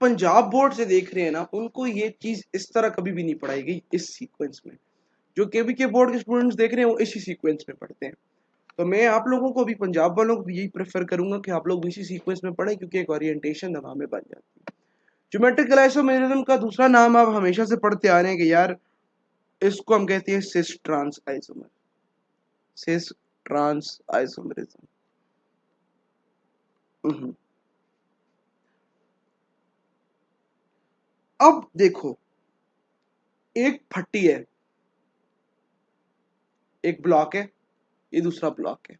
पंजाब बोर्ड से देख रहे हैं ना, उनको ये चीज इस तरह कभी भी नहीं पढ़ाई गई इस सीक्वेंस में। जो केवीके बोर्ड के स्टूडेंट्स देख रहे हैं वो इसी सीक्वेंस में पढ़ते हैं। तो मैं आप लोगों को भी, पंजाब वालों को भी यही प्रेफर करूंगा कि आप लोग इसी सीक्वेंस में पढ़ें, क्योंकि एक ओरिएंटेशन दिमाग में बन जाती है। ज्योमेट्रिकल आइसोमेरिज्म का दूसरा नाम आप हमेशा से पढ़ते आ रहे हैं कि यार इसको हम कहते हैं cis trans isomer, cis trans isomerism. अब देखो, एक फट्टी है, एक ब्लॉक है, ये दूसरा ब्लॉक है,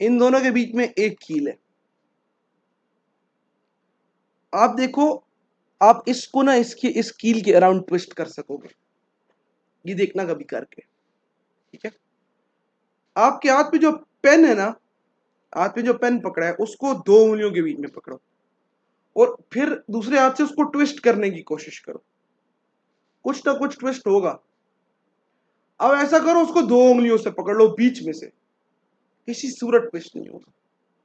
इन दोनों के बीच में एक कील है। आप देखो, आप इसको ना इसकी इस कील के अराउंड ट्विस्ट कर सकोगे, ये देखना कभी करके। ठीक है, आपके हाथ में जो पेन है ना, हाथ में जो पेन पकड़ा है उसको दो उंगलियों के बीच में पकड़ो और फिर दूसरे हाथ से उसको ट्विस्ट करने की कोशिश करो, कुछ ना कुछ ट्विस्ट होगा। अब ऐसा करो, उसको दो उंगलियों से पकड़ लो बीच में से, किसी सूरत ट्विस्ट नहीं होगा।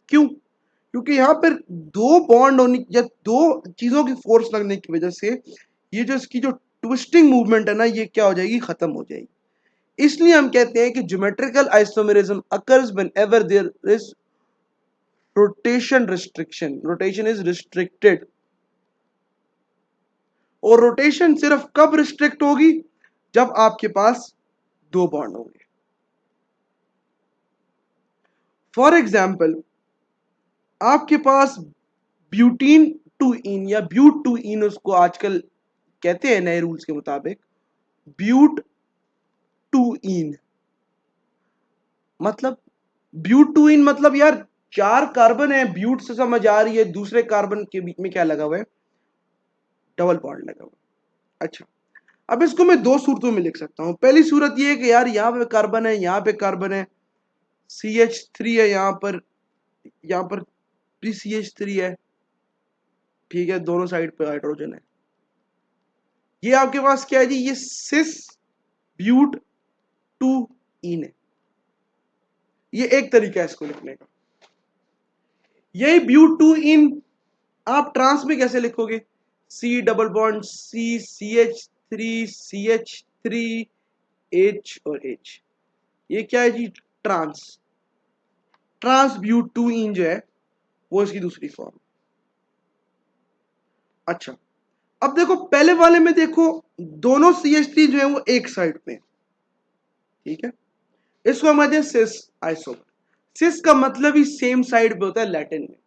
क्यों? क्योंकि यहां पर दो बॉन्ड होने या दो चीजों की फोर्स लगने की वजह से ये जो इसकी जो ट्विस्टिंग मूवमेंट है ना, ये क्या हो जाएगी? खत्म हो जाएगी। इसलिए हम कहते हैं कि geometrical isomerism occurs whenever there is rotation restriction, rotation is restricted. और रोटेशन सिर्फ कब रिस्ट्रिक्ट होगी? जब आपके पास दो बॉन्ड होंगे। फॉर एग्जाम्पल, आपके पास ब्यूटीन टू इन या ब्यूट टू इन, उसको आजकल कहते हैं नए रूल्स के मुताबिक ब्यूट टू इन। मतलब ब्यूट टू इन मतलब यार चार कार्बन है, ब्यूट से समझ आ रही है, दूसरे कार्बन के बीच में क्या लगा हुआ है? डबल बॉन्ड लगा हुआ है। अच्छा, अब इसको मैं दो सूरतों में लिख सकता हूं। पहली सूरत ये है कि यार यहां पे कार्बन है, यहां पे कार्बन है, CH3 है, यहां पर 3CH3 है, ठीक है, दोनों साइड पे हाइड्रोजन है। ये आपके पास क्या है जी, ये सिस ब्यूट 2 इन है। ये एक तरीका है इसको लिखने का। यही ब्यूट 2 इन आप ट्रांस में कैसे लिखोगे, C double bond C CH3 H और H, ये क्या है जी, ट्रांस। ट्रांस ब्यूट 2 इन जो है वो इसकी दूसरी फॉर्म। अच्छा, अब देखो पहले वाले में देखो दोनों CH3 जो है वो एक साइड पे, ठीक है, इसको हम कहते हैं सिस आइसोमर। सिस का मतलब ही सेम साइड पे होता है लैटिन में।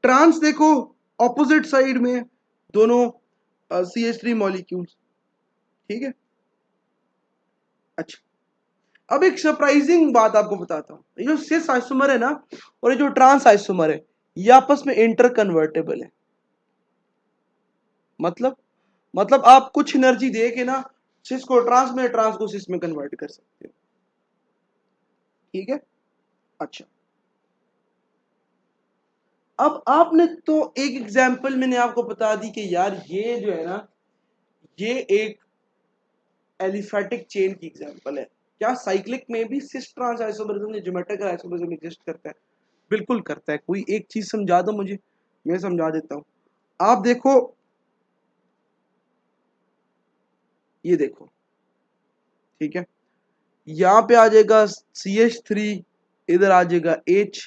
ट्रांस देखो ऑपोजिट साइड में दोनों CH3 मॉलिक्यूल्स, ठीक है। अच्छा, अब एक सरप्राइजिंग बात आपको बताता हूं, ये जो सिस आइसोमर है ना और ये जो ट्रांस आइसोमर है ये आपस में इंटर कन्वर्टेबल है। मतलब आप कुछ एनर्जी दे के ना सिस को ट्रांस को सिस में कन्वर्ट कर सकते हो, ठीक है। अच्छा, अब आपने तो एक एग्जांपल मैंने आपको बता दी कि यार ये जो है ना ये एक एलिफेटिक चेन की एग्जांपल है। क्या साइक्लिक में भी सिस ट्रांस आइसोमरिज्म या ज्योमेट्रिकल आइसोमरिज्म एग्जिस्ट करता है? बिल्कुल करता है। कोई एक चीज समझा दो मुझे, मैं समझा देता हूं। आप देखो, ये देखो, ठीक है, यहां पे आ जाएगा CH3, इधर आ जाएगा H,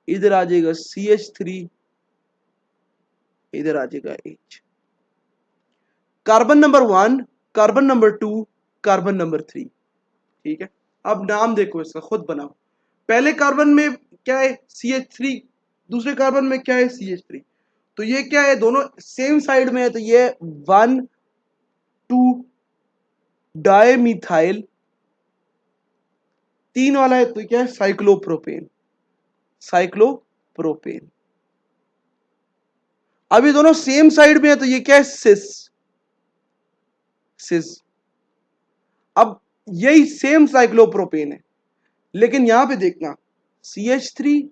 इधर आ जाएगा CH3, इधर आ जाएगा H। Carbon number 1, carbon number 2, carbon number 3, ठीक है। अब नाम देखो इसका, खुद बनाओ। पहले कार्बन में क्या है, CH3, दूसरे कार्बन में क्या है, CH3। तो ये क्या है, दोनों सेम साइड में है, तो ये 1 2 डायमिथाइल, 3 वाला है तो क्या है, साइक्लोप्रोपेन। साइक्लोप्रोपेन। अब ये दोनों सेम साइड में है तो ये क्या है, सिस। सिस। अब यही सेम साइक्लोप्रोपेन है, लेकिन यहां पे देखना CH3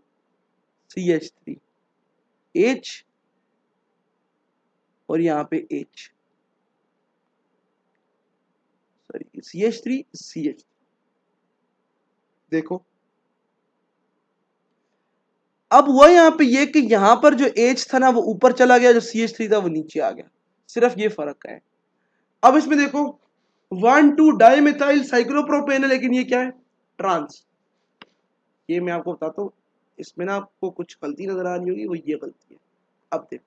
CH3 H और यहां पे H, सॉरी CH3 CH। देखो अब वो यहां पे ये कि यहां पर जो H था ना वो ऊपर चला गया, जो CH3 था वो नीचे आ गया, सिर्फ ये फर्क है। अब इसमें देखो 1 2 डाइमिथाइल साइक्लोप्रोपेन है, लेकिन ये क्या है, ट्रांस। ये मैं आपको बताता हूँ, इसमें ना आपको कुछ गलती नजर आ रही होगी, वो ये गलती है। अब देखो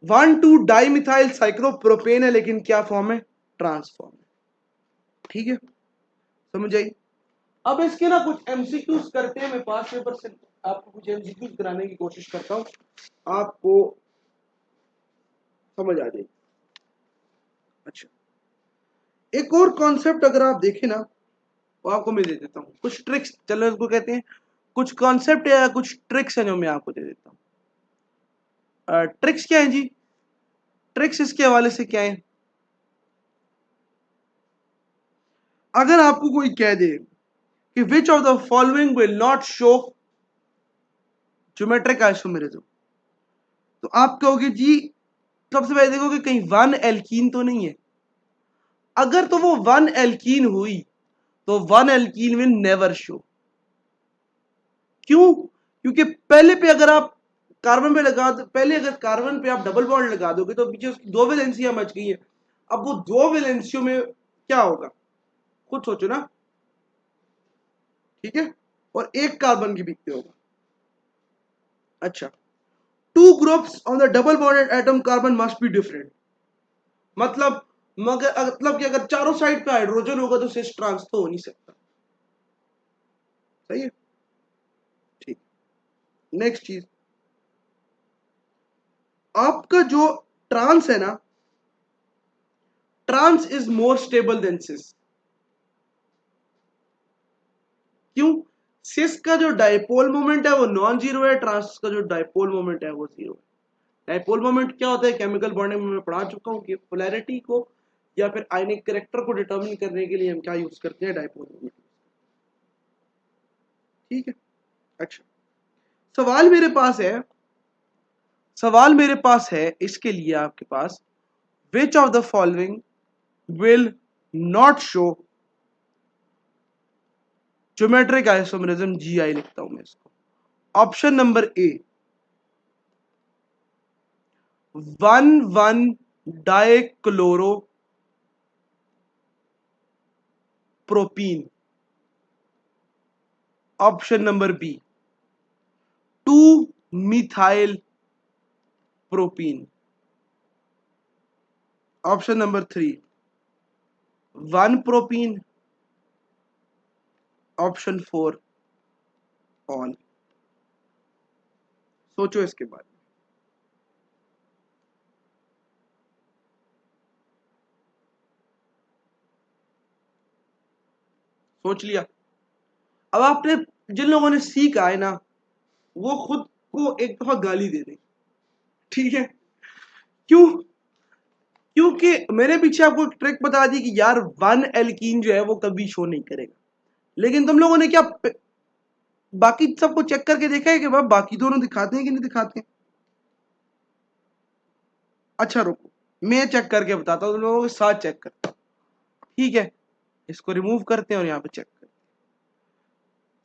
1 2 डाइमिथाइल साइक्लोप्रोपेन है, लेकिन क्या फॉर्म है, ट्रांस फॉर्म है, ठीक है, समझ आई। अब इसके ना कुछ एमसीक्यूज करते हैं, मैं पास पेपर से आपको कुछ एमसीक्यूज कराने की कोशिश करता हूँ, आपको समझ आ जाएगी। अच्छा, एक और कॉन्सेप्ट अगर आप देखें ना तो आपको मैं दे देता हूँ कुछ ट्रिक्स, चलो इसको कहते हैं कुछ कॉन्सेप्ट या कुछ ट्रिक्स है जो मैं आपको दे देता हूँ। ट्रिक्स क्या है जी, ट्रिक्स इसके हवाले से क्या है, अगर आपको कोई कह दे कि विच of the following will not show geometric isomerism, तो आप कहोगे जी, सबसे पहले देखोगे कहीं 1 एल्कीन तो नहीं है। अगर तो वो 1 एल्कीन हुई तो 1 एल्कीन विल नेवर शो। क्यों? क्योंकि पहले पे अगर आप कार्बन पे लगा दो, पहले अगर कार्बन पे आप डबल बॉन्ड लगा दोगे तो पीछे उसकी 2 वैलेंसियां बच गई है। अब वो 2 वैलेंसियों में क्या होगा, खुद सोचो ना, ठीक है, और एक कार्बन के बीच में होगा। अच्छा, 2 groups on the double bonded atom carbon must be different. मतलब मतलब कि अगर चारों साइड पे हाइड्रोजन होगा तो सिस ट्रांस तो हो नहीं सकता, सही है, ठीक। नेक्स्ट चीज, आपका जो ट्रांस है ना, trans is more stable than cis. क्यों? सिस का जो डाइपोल मोमेंट है वो नॉन जीरो है, ट्रांस का जो डाइपोल मोमेंट है वो जीरो है। डाइपोल मोमेंट क्या होता है, केमिकल बॉन्डिंग में मैं पढ़ा चुका हूं कि पोलैरिटी को या फिर आयनिक कैरेक्टर को डिटरमिन करने के लिए हम क्या यूज करते हैं, डाइपोल मोमेंट, ठीक है। अच्छा, सवाल मेरे पास है, सवाल मेरे पास है इसके लिए आपके पास, which of the following will not show geometric isomerism, GI लिखता हूं मैं इसको। Option number A, 1,1 dichloro propene. Option number B, 2 methyl propene. Option number 3, 1 propene. Option 4, all. सोचो इसके बारे में। सोच लिया? अब आपने, जिन लोगों ने सी कहा है ना, वो खुद को एक दफा गाली दे दें, ठीक है? क्यों? क्योंकि मैंने पीछे आपको एक ट्रिक बता दी कि यार 1 एल्कीन जो है वो कभी शो नहीं करेगा, लेकिन तुम लोगों ने क्या बाकी सबको चेक करके देखा है कि भाई बाकी दोनों दिखाते हैं कि नहीं दिखाते? अच्छा रुको, मैं चेक करके बताता हूँ तुम लोगों के साथ, चेक करता हूँ, ठीक है? इसको रिमूव करते हैं और यहाँ पे चेक करते हैं।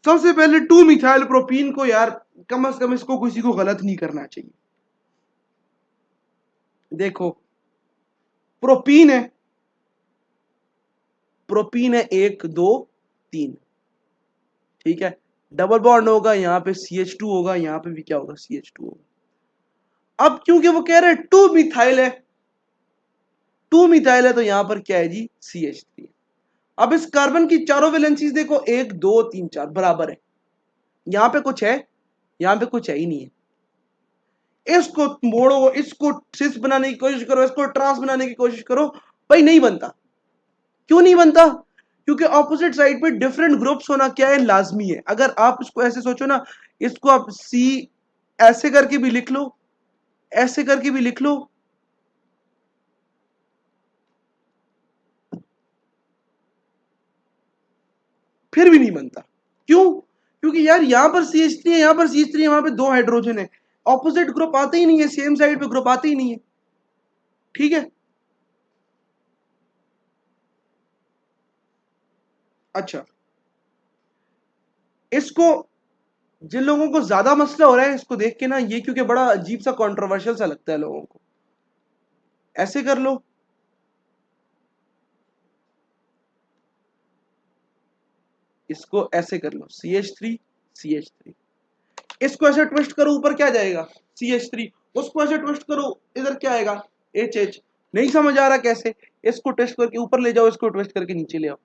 सबसे पहले 2 मिथाइल प्रोपीन को यार कम से कम इसको किसी को गलत नहीं करना चाहिए। देखो, प्रोपीन है, प्रोपीन है 1 2 3, ठीक है? डबल बॉन्ड होगा, यहाँ पे CH2 होगा, यहाँ पे भी क्या होगा, CH2 होगा। अब क्योंकि वो कह रहे हैं 2 मिथाइल है, 2 मिथाइल है, तो यहां पर क्या है जी, CH3। अब इस कार्बन की चारों वैलेंसीज देखो, 1 2 3 4 बराबर है। यहां पे कुछ है, यहां पे कुछ है ही नहीं है। इसको मोड़ो, इसको सिस बनाने की कोशिश करो, इसको ट्रांस बनाने की कोशिश करो, भाई नहीं बनता। क्यों नहीं बनता? क्योंकि ऑपोजिट साइड पे डिफरेंट ग्रुप्स होना क्या है, लाजमी है। अगर आप इसको ऐसे सोचो ना, इसको आप सी ऐसे करके भी लिख लो, ऐसे करके भी लिख लो, फिर भी नहीं बनता। क्यों? क्योंकि यार यहां पर CH3 है, यहां पर CH3 है, वहां पे 2 हाइड्रोजन है, ऑपोजिट ग्रुप आते ही नहीं है, सेम साइड पे ग्रुप आते ही नहीं है, ठीक है? अच्छा, इसको, जिन लोगों को ज्यादा मसला हो रहा है इसको देख के ना, ये क्योंकि बड़ा अजीब सा कंट्रोवर्शियल सा लगता है लोगों को, ऐसे कर लो, इसको ऐसे कर लो, CH3 CH3, इसको ऐसे ट्विस्ट करो, ऊपर क्या जाएगा, CH3, उसको ऐसे ट्विस्ट करो, इधर क्या आएगा, HH। नहीं समझ आ रहा कैसे? इसको ट्विस्ट करके ऊपर ले जाओ, इसको ट्विस्ट करके नीचे ले आओ,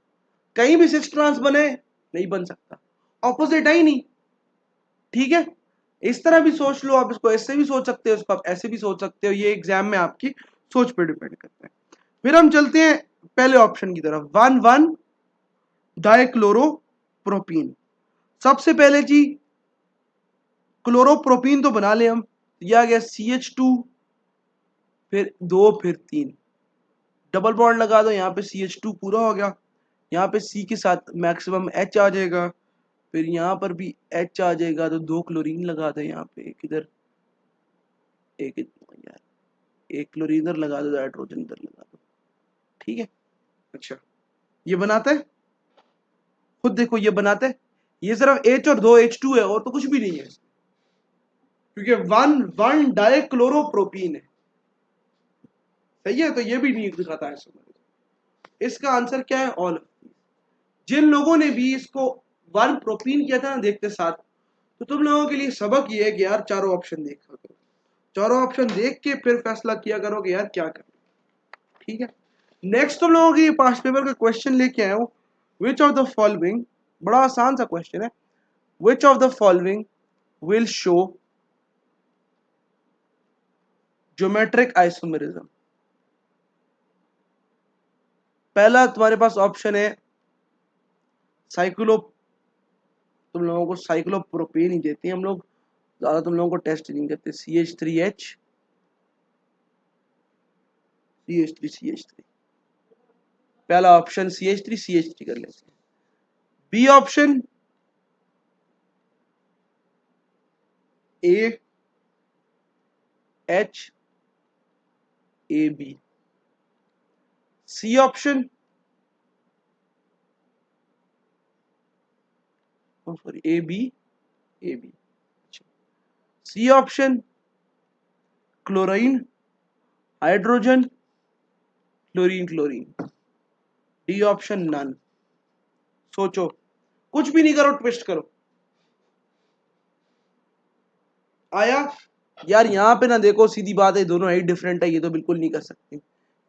कहीं भी सिक्स ट्रांस बने, नहीं बन सकता, ऑपोजिट है ही नहीं, ठीक है? इस तरह भी सोच लो आप, इसको ऐसे भी सोच सकते हो, इसको आप ऐसे भी सोच सकते हो, ये एग्जाम में आपकी सोच पे डिपेंड करता है। फिर हम चलते हैं पहले ऑप्शन की तरफ, 1,1 डाइक्लोरोप्रोपीन। सबसे पहले जी क्लोरोप्रोपीन तो बना ले हम, यह आ गया CH2, फिर 2 फिर 3, डबल बॉन्ड लगा दो, यहाँ पे CH2 पूरा हो गया, यहाँ पे C के साथ मैक्सिमम H आ जाएगा, फिर यहाँ पर भी H आ जाएगा, तो 2 क्लोरीन लगा दे यहाँ पे, एक इधर एक यार, एक क्लोरीन इधर लगा दो, हाइड्रोजन इधर लगा दो, ठीक है? अच्छा, ये बनाता है, खुद देखो ये बनाता है, ये सिर्फ H और 2 H2 है, और तो कुछ भी नहीं है, क्योंकि 1,1 डाइक्लोरोप्रोपीन है, सही है? तो ये भी नहीं दिखाता है इसमें। इसका आंसर क्या है, ऑल। जिन लोगों ने भी इसको 1 प्रोपीन किया था ना देखते साथ, तो तुम लोगों के लिए सबक ये है कि यार चारों ऑप्शन देखा करो, चारों ऑप्शन देख के फिर फैसला किया करो कि यार क्या करना, ठीक है? नेक्स्ट तुम लोगों के लिए पास्ट पेपर का क्वेश्चन लेके आया हूं, विच ऑफ द फॉलोइंग, बड़ा आसान सा क्वेश्चन है, विच of the following will show geometric isomerism. पहला तुम्हारे पास ऑप्शन है साइक्लो, तुम लोगों को साइक्लोप्रोपेन ही देते हैं हम लोग, ज्यादा तुम लोगों को टेस्ट नहीं करते, CH3H, CH3 पहला ऑप्शन CH3 कर लेते हैं। B option A H A B. C option, sorry A B A B. C option chlorine hydrogen chlorine chlorine. D option none. सोचो, कुछ भी नहीं करो, ट्विस्ट करो। आया? यार यहाँ पे ना देखो, सीधी बात है, दोनों ही डिफरेंट है, ये तो बिल्कुल नहीं कर सकती।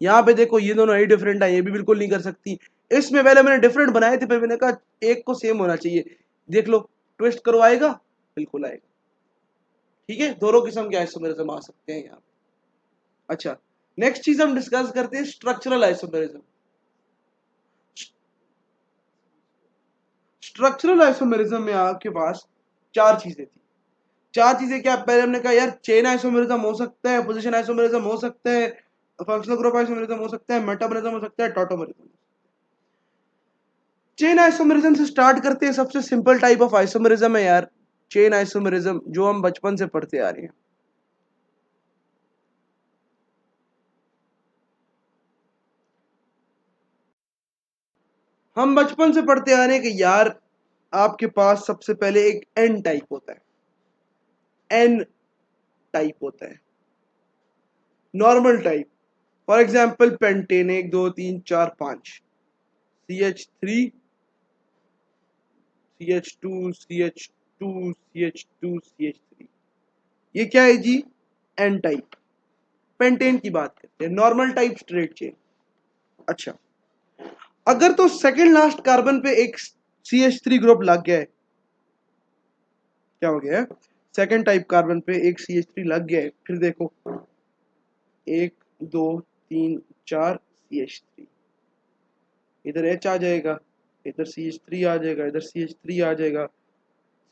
यहाँ पे देखो, ये दोनों ही डिफरेंट है, ये भी बिल्कुल नहीं कर सकती। इसमें पहले मैंने डिफरेंट बनाए थे, फिर मैंने कहा एक को सेम होना चाहिए। देख लो, ट्विस्ट करो, आएगा? बिल्कुल आएगा। ठीक है, दोनों किस्म के आइसोमेरिज्म आ सकते हैं यहाँ पे। अच्छा, नेक्स्ट चीज हम डिस्कस करते हैं स्ट्रक्चरल आइसोमेरिज्म। स्ट्रक्चरल आइसोमेरिज्म में आपके पास चार चीजें थी। चार चीजें क्या? पहले हमने कहा यार चेन आइसोमेरिज्म हो सकता है, पोजीशन आइसोमेरिज्म हो सकता है, फंक्शनल ग्रुप आइसोमेरिज्म हो सकता है, मेटामेरिज्म हो सकता है, टॉटोमेरिज्म। चेन आइसोमेरिज्म से स्टार्ट करते हैं। सबसे सिंपल टाइप ऑफ आइसोमेरिज्म है यार चेन आइसोमेरिज्म, जो हम बचपन से पढ़ते आ रहे हैं। हम बचपन से पढ़ते आ रहे हैं कि यार आपके पास सबसे पहले एक एन टाइप होता है, एन टाइप होता है, normal type. For example pentane, 1 2 3 4 5, CH3 CH2 CH2 CH2 CH3। ये क्या है जी? N type. पेंटेन की बात करते हैं, नॉर्मल टाइप स्ट्रेट चेन। अच्छा, अगर तो सेकंड लास्ट कार्बन पे एक CH3 ग्रुप लग गया है, क्या हो गया है? सेकंड टाइप कार्बन पे एक CH3 लग गया है, फिर देखो 1 2 3 4 CH3, इधर H आ जाएगा, इधर CH3 आ जाएगा, इधर CH3 आ जाएगा,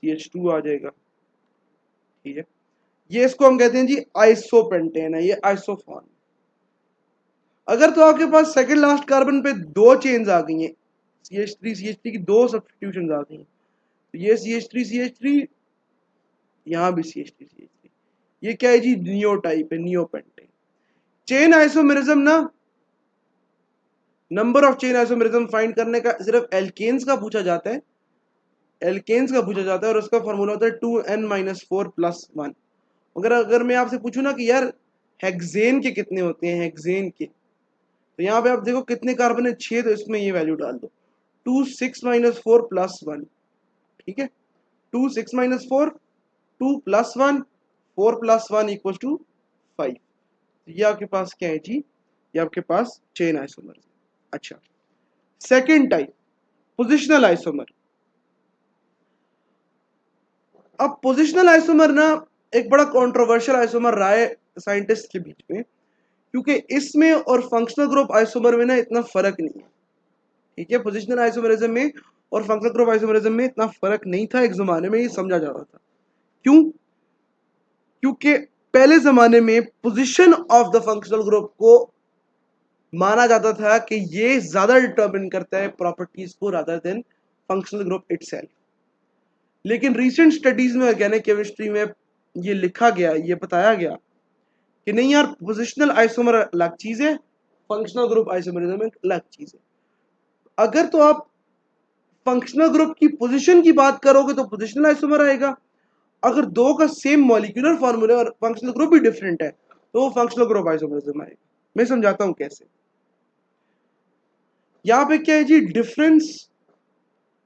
CH2 आ जाएगा। ठीक है, ये इसको हम कहते हैं जी आइसोपेंटेन है, ये आइसोफॉर्म। अगर तो आपके पास सेकंड लास्ट कार्बन पे दो चेन्स आ गई हैं, CH3 की दो सब्स्टिट्यूशन आ गई हैं, तो ये CH3 यहाँ भी CH3 ये क्या है जी? नियो टाइप है, नियो पेंटेन। चेन आइसोमेरिज्म ना, number of chain isomerism find करने का सिर्फ एल्केन्स का पूछा जाता है, एल्केन्स का पूछा जाता है, और उसका फॉर्मूला होता है 2n-4+1। अगर मैं आपसे पूछूं ना कि यार हेक्सेन के कितने होते हैं, हेक्सेन के, तो यहाँ पे आप देखो कितने कार्बन है, 6, तो इसमें ये वैल्यू डाल दो, 2 6 - 4+1। ठीक है, 2 6 - 4, 2+1, 4+1 = 5। ये आपके पास क्या है जी? ये आपके पास चेन आइसोमर। अच्छा, सेकेंड टाइप पोजिशनल आइसोमर। अब पोजिशनल आइसोमर ना एक बड़ा कंट्रोवर्शियल आइसोमर रहा है साइंटिस्ट के बीच में, क्योंकि इसमें और फंक्शनल ग्रुप आइसोमर में ना इतना फर्क नहीं है। ठीक है, पोजिशनल आइसोमरिज्म में और फंक्शनल ग्रुप आइसोमरिज्म में इतना फर्क नहीं था, एक जमाने में ये समझा जाता था। क्यों? क्योंकि पहले जमाने में position of the functional group को माना जाता था कि ये ज्यादा डिटरमिन करता है प्रॉपर्टीज को rather than functional group itself. लेकिन रीसेंट स्टडीज में ऑर्गेनिक केमिस्ट्री में ये लिखा गया, ये बताया गया कि नहीं यार, पोजिशनल आइसोमर अलग चीज है, फंक्शनल ग्रुप आइसोमरिज्म एक अलग चीज है। अगर तो आप फंक्शनल ग्रुप की पोजीशन की बात करोगे तो पोजिशनल आइसोमर आएगा। अगर दो का सेम मॉलिक्यूलर फॉर्मूला और फंक्शनल ग्रुप भी डिफरेंट है तो वो फंक्शनल ग्रुप आइसोमरिज्म आएगा। मैं समझाता हूं कैसे। यहां पे क्या है जी? Difference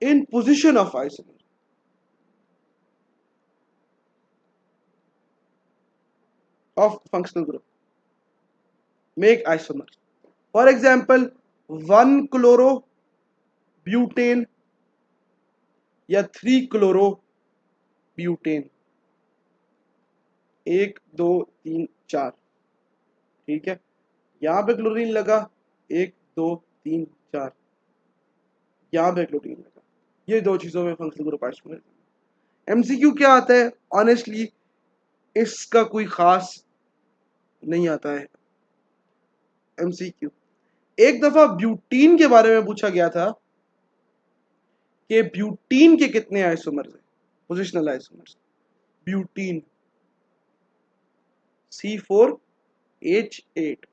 in position of isomer of functional group make isomer. For example 1 chloro butane या 3 क्लोरो ब्यूटेन, 1 2 3 4। ठीक है, यहां पे क्लोरीन लगा, 1 2 3 4, यहां पे क्लोरीन लगा। ये दो चीजों में फंक्शनल ग्रुप आइसोमर। MCQ क्या आता है? ऑनेस्टली इसका कोई खास नहीं आता है MCQ। एक दफा ब्यूटीन के बारे में पूछा गया था कि ब्यूटीन के कितने आइसोमर्स हैं, पोजिशनल आइसोमर्स। Butene C4H8।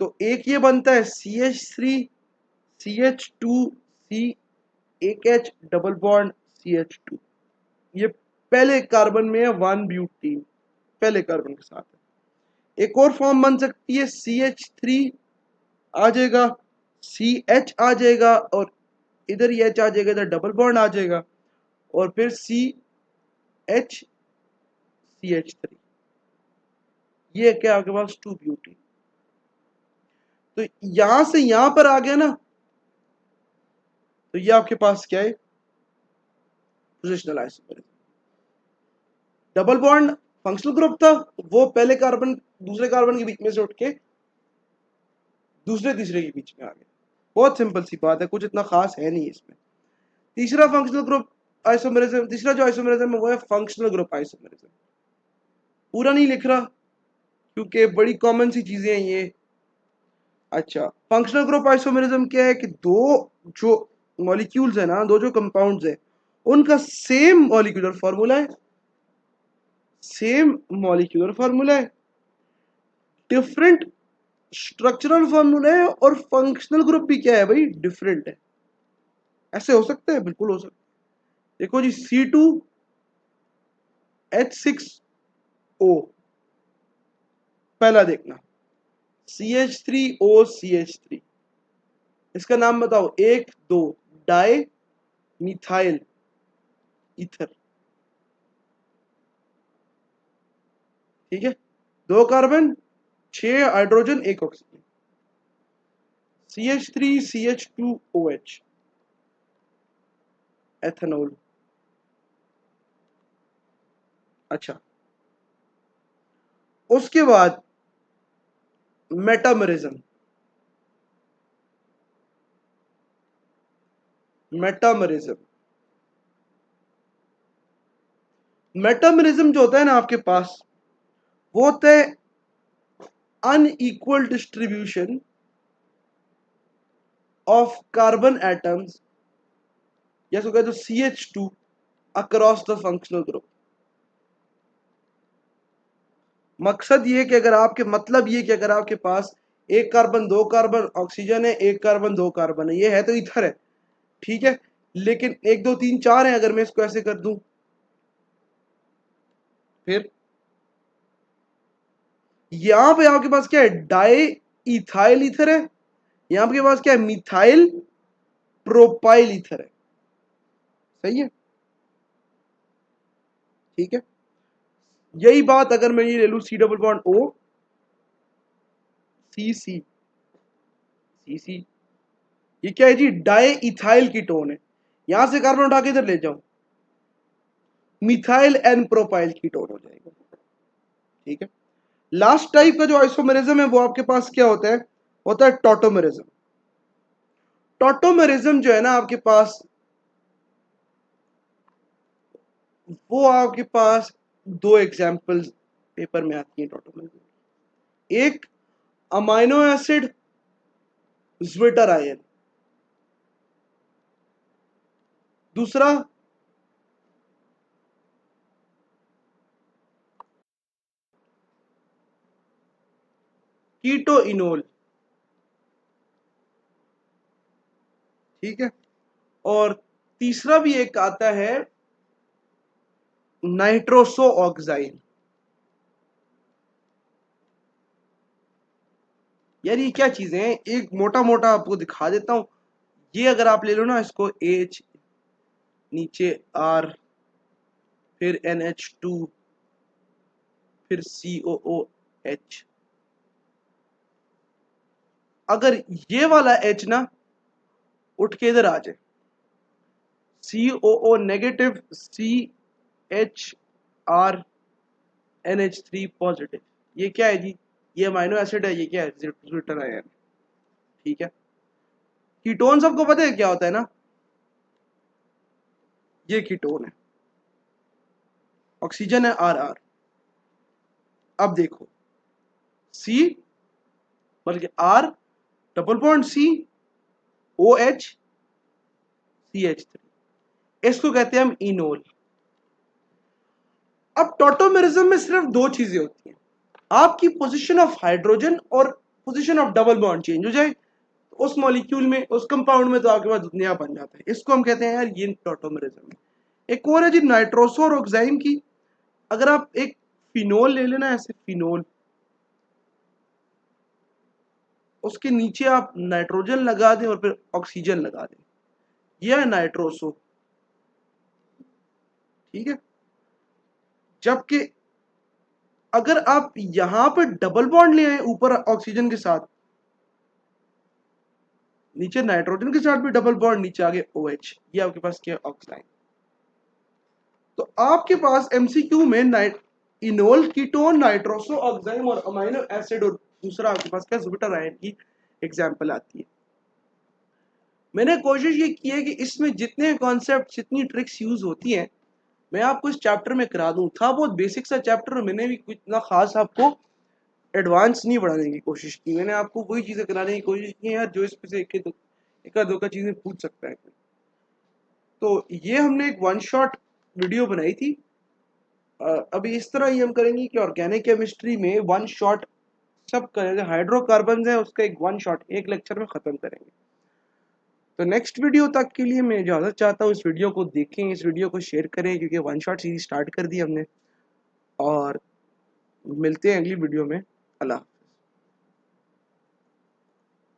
तो एक ये बनता है CH3 CH2 C, एक H डबल बॉन्ड CH2। ये पहले कार्बन में है 1 ब्यूटीन, पहले कार्बन के साथ है। एक और फॉर्म बन सकती है CH3 आ जाएगा, CH आ जाएगा और इधर ही H आ जाएगा, इधर डबल बॉन्ड आ जाएगा और फिर CH CH3। ये क्या आपके पास 2 ब्यूटीन। तो यहां से यहां पर आ गया ना, तो ये आपके पास क्या है, positional isomerism. Double bond functional group था, वो पहले कार्बन दूसरे कार्बन के बीच में से उठ के दूसरे तीसरे के बीच में आ गया। बहुत सिंपल सी बात है, कुछ इतना खास है नहीं इसमें। तीसरा फंक्शनल ग्रुप आइसोमेरिज्म, तीसरा जो आइसोमेरिज्म है वो है फंक्शनल ग्रुप आइसोमेरिज्म। पूरा नहीं लिख रहा क्योंकि बड़ी कॉमन सी चीजें हैं ये। अच्छा, फंक्शनल ग्रुप आइसोमेरिज्म क्या है कि दो जो मॉलिक्यूल्स है ना, दो जो कंपाउंड्स है, उनका सेम मॉलिक्यूलर फार्मूला है, सेम मॉलिक्यूलर फार्मूला है, डिफरेंट स्ट्रक्चरल फार्मूला है और फंक्शनल ग्रुप भी क्या है भाई, डिफरेंट है। ऐसे हो सकता है, बिल्कुल हो सकता है। देखो जी, C2H6O, पहला देखना CH3OCH3, इसका नाम बताओ, 1 2 डाई मिथाइल ईथर। ठीक है, 2 carbon 6 hydrogen 1 oxygen, CH3CH2OH, ethanol. अच्छा, उसके बाद मेटामरिज्म। मेटामरिज्म मेटामरिज्म जो होता है ना आपके पास, वो होता है unequal distribution of carbon atoms, जैसे कहते हैं CH2 across the functional group. मकसद ये कि अगर आपके मतलब ये कि अगर आपके पास 1 कार्बन 2 कार्बन ऑक्सीजन है, 1 कार्बन 2 कार्बन है, ये है तो ईथर है, ठीक है, लेकिन 1 2 3 4 है, अगर मैं इसको ऐसे कर दूं, फिर यहां पे आपके पास क्या है, डाई इथाइल ईथर है, यहां आपके पास क्या है, मिथाइल प्रोपाइल ईथर है। सही है, ठीक है। यही बात अगर मैं ये ले लू C double bond O C C, ये क्या है जी, डाई इथाइल कीटोन है। यहां से कार्बन उठा के इधर ले जाओ, मिथाइल एन प्रोपाइल कीटोन हो जाएगा। ठीक है, लास्ट टाइप का जो आइसोमेरिज्म है वो आपके पास क्या होता है टॉटोमेरिज्म। टॉटोमेरिज्म जो है ना आपके पास, वो आपके पास 2 एग्जाम्पल्स पेपर में आती है टॉटोमेरिज्म। एक अमाइनो एसिड ज्विटर आयन, दूसरा कीटो इनोल। ठीक है, और तीसरा भी एक आता है नाइट्रोसो ऑक्साइड। यार ये क्या चीजें हैं, एक मोटा मोटा आपको दिखा देता हूं। ये अगर आप ले लो ना इसको, H नीचे R, फिर NH2, फिर COOH। अगर ये वाला H ना उठ के इधर आ जाए, COO negative, CHR NH3 positive, ये क्या है जी, ये अमाइनो एसिड है, ये क्या है, ज्विटर आयन। ठीक है, कीटोन सबको पता है क्या होता है ना, ये कीटोन है, ऑक्सीजन है RR। अब देखो, C बल्कि R double bond C OH CH3, इसको कहते हैं हम इनोल। अब टॉटोमेरिज्म में सिर्फ दो चीजें होती हैं, आपकी पोजीशन ऑफ हाइड्रोजन और position of double bond change हो जाए तो उस मॉलिक्यूल में, उस कंपाउंड में तो आपके पास दुनिया बन जाता है। इसको हम कहते हैं यार ये टॉटोमेरिज्म है। एक और है जी नाइट्रोसो और ऑक्साइम की। अगर आप एक फिनोल ले लेना, ऐसे फिनोल, उसके नीचे आप नाइट्रोजन लगा दें और फिर ऑक्सीजन लगा दें, यह है नाइट्रोसो। ठीक है। जबकि अगर आप यहां पर डबल बॉन्ड ले आए ऊपर ऑक्सीजन के साथ, नीचे नाइट्रोजन के साथ भी डबल बॉन्ड, नीचे आगे OH, ये आपके पास क्या है, ऑक्साइड। तो आपके पास एमसीक्यू में इनोल, कीटोन, नाइट्रोसो, ऑक्साइम और अमाइनो एसिड, और दूसरा आपके पास क्या, जुपिटर आयन की एग्जांपल आती है। मैंने कोशिश ये की है कि इसमें जितने कॉन्सेप्ट, जितनी ट्रिक्स यूज होती हैं, मैं आपको इस चैप्टर में करा दूं। था बहुत बेसिक सा चैप्टर, और मैंने भी कुछ इतना खास आपको एडवांस नहीं बढ़ाने की कोशिश की। मैंने आपको वही चीजें कराने की कोशिश की यार जो इसमें से एक दो का चीजें पूछ सकता है। तो ये हमने एक वन शॉट वीडियो बनाई थी। अभी इस तरह ही हम करेंगे कि ऑर्गेनिक केमिस्ट्री में वन शॉट सब करेंगे। हाइड्रोकार्बन है उसका एक वन शॉट एक लेक्चर में खत्म करेंगे। तो नेक्स्ट वीडियो तक के लिए मैं इजाज़त चाहता हूँ। इस वीडियो को देखें, इस वीडियो को शेयर करें, क्योंकि वन शॉट सीरीज स्टार्ट कर दी हमने। और मिलते हैं अगली वीडियो में। अल्लाह।